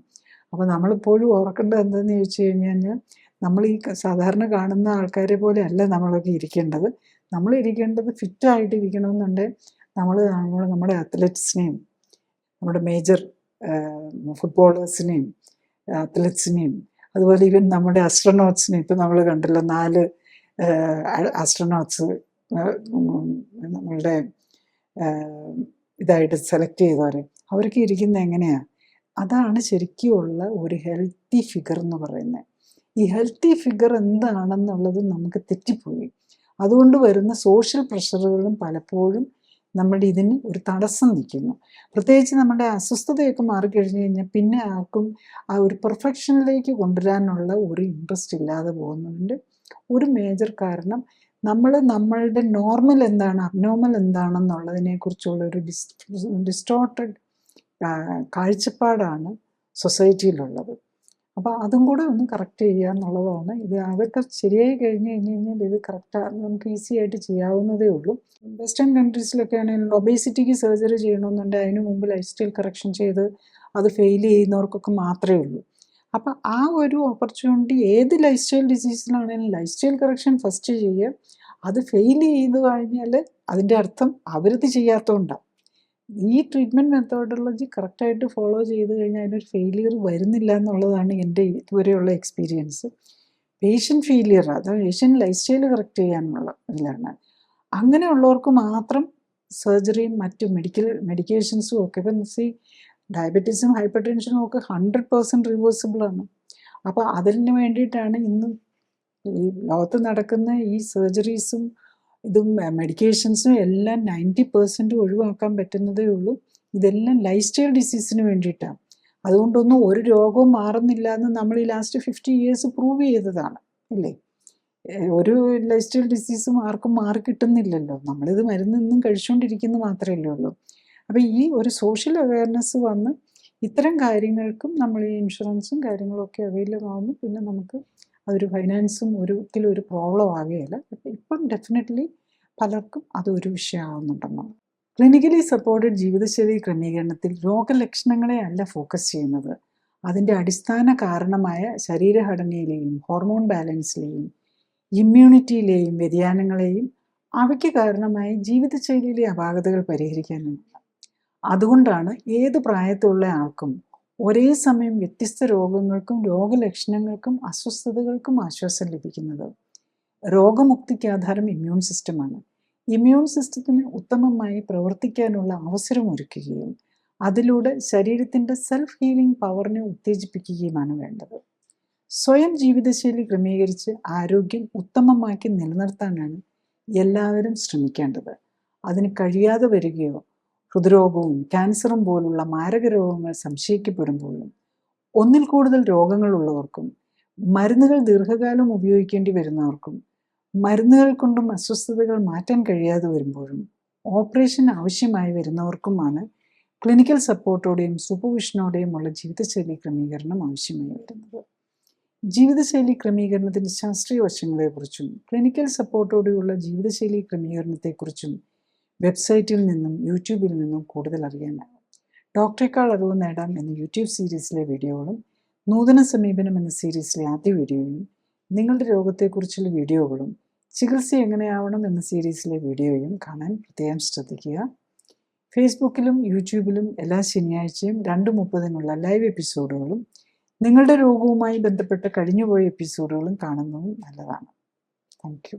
അപ്പോൾ നമ്മളിപ്പോഴും ഓർക്കേണ്ടത് എന്താണെന്ന് ചോദിച്ചു കഴിഞ്ഞാൽ നമ്മൾ ഈ സാധാരണ കാണുന്ന ആൾക്കാരെ പോലെ അല്ല നമ്മളൊക്കെ ഇരിക്കേണ്ടത്. നമ്മൾ ഇരിക്കേണ്ടത് ഫിറ്റായിട്ട് ഇരിക്കണമെന്നുണ്ടെങ്കിൽ നമ്മൾ നമ്മുടെ അത്ലറ്റ്സിനെയും നമ്മുടെ മേജർ ഫുട്ബോളേഴ്സിനെയും അത്ലറ്റ്സിനെയും അതുപോലെ ഈവൻ നമ്മുടെ ആസ്ട്രോനോട്ട്സിനെ ഇപ്പം നമ്മൾ കണ്ടല്ലോ 4 ആസ്ട്രോനോട്ട്സ് നമ്മളുടെ ഇതായിട്ട് സെലക്ട് ചെയ്തവരെ അവർക്ക് ഇരിക്കുന്നത് എങ്ങനെയാണ്? അതാണ് ശരിക്കുമുള്ള ഒരു ഹെൽത്തി ഫിഗർ എന്ന് പറയുന്നത്. ഈ ഹെൽത്തി ഫിഗർ എന്താണെന്നുള്ളത് നമുക്ക് തെറ്റിപ്പോയി. അതുകൊണ്ട് വരുന്ന സോഷ്യൽ പ്രഷറുകളും പലപ്പോഴും നമ്മുടെ ഇതിന് ഒരു തടസ്സം നിൽക്കുന്നു. പ്രത്യേകിച്ച് നമ്മുടെ അസ്വസ്ഥതയൊക്കെ മാറിക്കഴിഞ്ഞ് കഴിഞ്ഞാൽ പിന്നെ ആർക്കും ആ ഒരു പെർഫെക്ഷനിലേക്ക് കൊണ്ടുവരാനുള്ള ഒരു ഇൻട്രസ്റ്റ് ഇല്ലാതെ പോകുന്നതിൻ്റെ ഒരു മേജർ കാരണം നമ്മളുടെ നോർമൽ എന്താണ്, അബ്നോർമൽ എന്താണെന്നുള്ളതിനെക്കുറിച്ചുള്ള ഒരു ഡിസ്റ്റോർട്ടഡ് കാഴ്ചപ്പാടാണ് സൊസൈറ്റിയിലുള്ളത്. അപ്പോൾ അതും കൂടെ ഒന്ന് കറക്റ്റ് ചെയ്യുക എന്നുള്ളതാണ്. അതൊക്കെ ശരിയായി കഴിഞ്ഞ് കഴിഞ്ഞാൽ ഇത് കറക്റ്റാണ്, നമുക്ക് ഈസി ആയിട്ട് ചെയ്യാവുന്നതേ ഉള്ളൂ. വെസ്റ്റേൺ കൺട്രീസിലൊക്കെ ആണെങ്കിൽ ഒബേസിറ്റിക്ക് സർജറി ചെയ്യണമെന്നുണ്ടെങ്കിൽ അതിന് മുമ്പ് ലൈഫ് സ്റ്റൈൽ കറക്ഷൻ ചെയ്ത് അത് ഫെയിൽ ചെയ്യുന്നവർക്കൊക്കെ മാത്രമേ ഉള്ളൂ. അപ്പോൾ ആ ഒരു ഓപ്പർച്യൂണിറ്റി ഏത് ലൈഫ് സ്റ്റൈൽ ഡിസീസിലാണെങ്കിലും ലൈഫ് സ്റ്റൈൽ കറക്ഷൻ ഫസ്റ്റ് ചെയ്യുക. അത് ഫെയിൽ ചെയ്ത് കഴിഞ്ഞാൽ അതിൻ്റെ അർത്ഥം അവരത് ചെയ്യാത്തതുകൊണ്ടാണ്. ഈ ട്രീറ്റ്മെൻറ്റ് മെത്തോഡോളജി കറക്റ്റായിട്ട് ഫോളോ ചെയ്ത് കഴിഞ്ഞാൽ അതിനൊരു ഫെയിലിയർ വരുന്നില്ല എന്നുള്ളതാണ് എൻ്റെ ഇതുവരെയുള്ള എക്സ്പീരിയൻസ്. പേഷ്യൻ്റ് ഫെയിലിയർ, അത് പേഷ്യൻ്റ് ലൈഫ് സ്റ്റൈൽ കറക്റ്റ് ചെയ്യാനുള്ള ഇതിലാണ്. അങ്ങനെയുള്ളവർക്ക് മാത്രം സർജറിയും മറ്റു മെഡിക്കേഷൻസും ഒക്കെ ഇപ്പം ഡയബറ്റീസും ഹൈപ്പർ ടെൻഷനും ഒക്കെ 100% റിവേഴ്സിബിളാണ്. അപ്പോൾ അതിന് വേണ്ടിയിട്ടാണ് ഇന്ന് ഈ ലോകത്ത് നടക്കുന്ന ഈ സർജറീസും ഇതും മെഡിക്കേഷൻസും എല്ലാം 90% ഒഴിവാക്കാൻ പറ്റുന്നതേ ഉള്ളൂ. ഇതെല്ലാം ലൈഫ് സ്റ്റൈൽ ഡിസീസിന് വേണ്ടിയിട്ടാണ്. അതുകൊണ്ടൊന്നും ഒരു രോഗവും മാറുന്നില്ല എന്ന് നമ്മൾ ഈ ലാസ്റ്റ് 50 ഇയേഴ്സ് പ്രൂവ് ചെയ്തതാണ് അല്ലേ? ഒരു ലൈഫ് സ്റ്റൈൽ ഡിസീസും ആർക്കും മാറിക്കിട്ടുന്നില്ലല്ലോ. നമ്മളിത് മരുന്നൊന്നും കഴിച്ചുകൊണ്ടിരിക്കുന്നത് മാത്രമല്ലേ ഉള്ളൂ. അപ്പോൾ ഈ ഒരു സോഷ്യൽ അവയർനെസ് വന്ന് ഇത്തരം കാര്യങ്ങൾക്കും നമ്മൾ ഈ ഇൻഷുറൻസും കാര്യങ്ങളൊക്കെ അവൈലബിൾ ആകുമ്പോൾ പിന്നെ നമുക്ക് അതൊരു ഫൈനാൻസും ഒരിക്കലും ഒരു പ്രോബ്ലം ആകുകയില്ല. ഇപ്പം ഡെഫിനറ്റ്ലി പലർക്കും അതൊരു വിഷയമാകുന്നുണ്ടെന്നാണ്. ക്ലിനിക്കലി സപ്പോർട്ടഡ് ജീവിതശൈലി ക്രമീകരണത്തിൽ രോഗലക്ഷണങ്ങളെ അല്ല ഫോക്കസ് ചെയ്യുന്നത്, അതിൻ്റെ അടിസ്ഥാന കാരണമായ ശരീരഘടനയിലെയും ഹോർമോൺ ബാലൻസിലെയും ഇമ്മ്യൂണിറ്റിയിലെയും വ്യതിയാനങ്ങളെയും അവയ്ക്ക് കാരണമായ ജീവിതശൈലിയിലെ അപാകതകൾ പരിഹരിക്കാനുമാണ്. അതുകൊണ്ടാണ് ഏത് പ്രായത്തിലുള്ള ആൾക്കും ഒരേ സമയം വ്യത്യസ്ത രോഗങ്ങൾക്കും രോഗലക്ഷണങ്ങൾക്കും അസ്വസ്ഥതകൾക്കും ആശ്വാസം ലഭിക്കുന്നത്. രോഗമുക്തിക്ക് ആധാരം ഇമ്മ്യൂൺ സിസ്റ്റമാണ്. ഇമ്മ്യൂൺ സിസ്റ്റത്തിന് ഉത്തമമായി പ്രവർത്തിക്കാനുള്ള അവസരമൊരുക്കുകയും അതിലൂടെ ശരീരത്തിൻ്റെ സെൽഫ് ഹീലിംഗ് പവറിനെ ഉത്തേജിപ്പിക്കുകയുമാണ് വേണ്ടത്. സ്വയം ജീവിതശൈലി ക്രമീകരിച്ച് ആരോഗ്യം ഉത്തമമാക്കി നിലനിർത്താനാണ് എല്ലാവരും ശ്രമിക്കേണ്ടത്. അതിന് കഴിയാതെ വരികയോ ഹൃദ്രോഗവും ക്യാൻസറും പോലുള്ള മാരക രോഗങ്ങൾ സംശയിക്കപ്പെടുമ്പോഴും ഒന്നിൽ കൂടുതൽ രോഗങ്ങളുള്ളവർക്കും മരുന്നുകൾ ദീർഘകാലം ഉപയോഗിക്കേണ്ടി വരുന്നവർക്കും മരുന്നുകൾ കൊണ്ടും അസ്വസ്ഥതകൾ മാറ്റാൻ കഴിയാതെ വരുമ്പോഴും ഓപ്പറേഷൻ ആവശ്യമായി വരുന്നവർക്കുമാണ് ക്ലിനിക്കൽ സപ്പോർട്ടോടെയും സൂപ്പർവിഷനോടെയുമുള്ള ജീവിതശൈലി ക്രമീകരണം ആവശ്യമായി വരുന്നത്. ജീവിതശൈലി ക്രമീകരണത്തിൻ്റെ ശാസ്ത്രീയ വശങ്ങളെക്കുറിച്ചും ക്ലിനിക്കൽ സപ്പോർട്ടോടെയുള്ള ജീവിതശൈലി ക്രമീകരണത്തെക്കുറിച്ചും വെബ്സൈറ്റിൽ നിന്നും യൂട്യൂബിൽ നിന്നും കൂടുതൽ അറിയാനാകും. ഡോക്ടറേക്കാൾ അറിവ് നേടാം എന്ന യൂട്യൂബ് സീരീസിലെ വീഡിയോകളും നൂതന സമീപനം എന്ന സീരീസിലെ ആദ്യ വീഡിയോയും നിങ്ങളുടെ രോഗത്തെക്കുറിച്ചുള്ള വീഡിയോകളും ചികിത്സ എങ്ങനെയാവണം എന്ന സീരീസിലെ വീഡിയോയും കാണാൻ പ്രത്യേകം ശ്രദ്ധിക്കുക. ഫേസ്ബുക്കിലും യൂട്യൂബിലും എല്ലാ ശനിയാഴ്ചയും 2:30 ലൈവ് എപ്പിസോഡുകളും നിങ്ങളുടെ രോഗവുമായി ബന്ധപ്പെട്ട കഴിഞ്ഞുപോയ എപ്പിസോഡുകളും കാണുന്നതും നല്ലതാണ്. Thank you.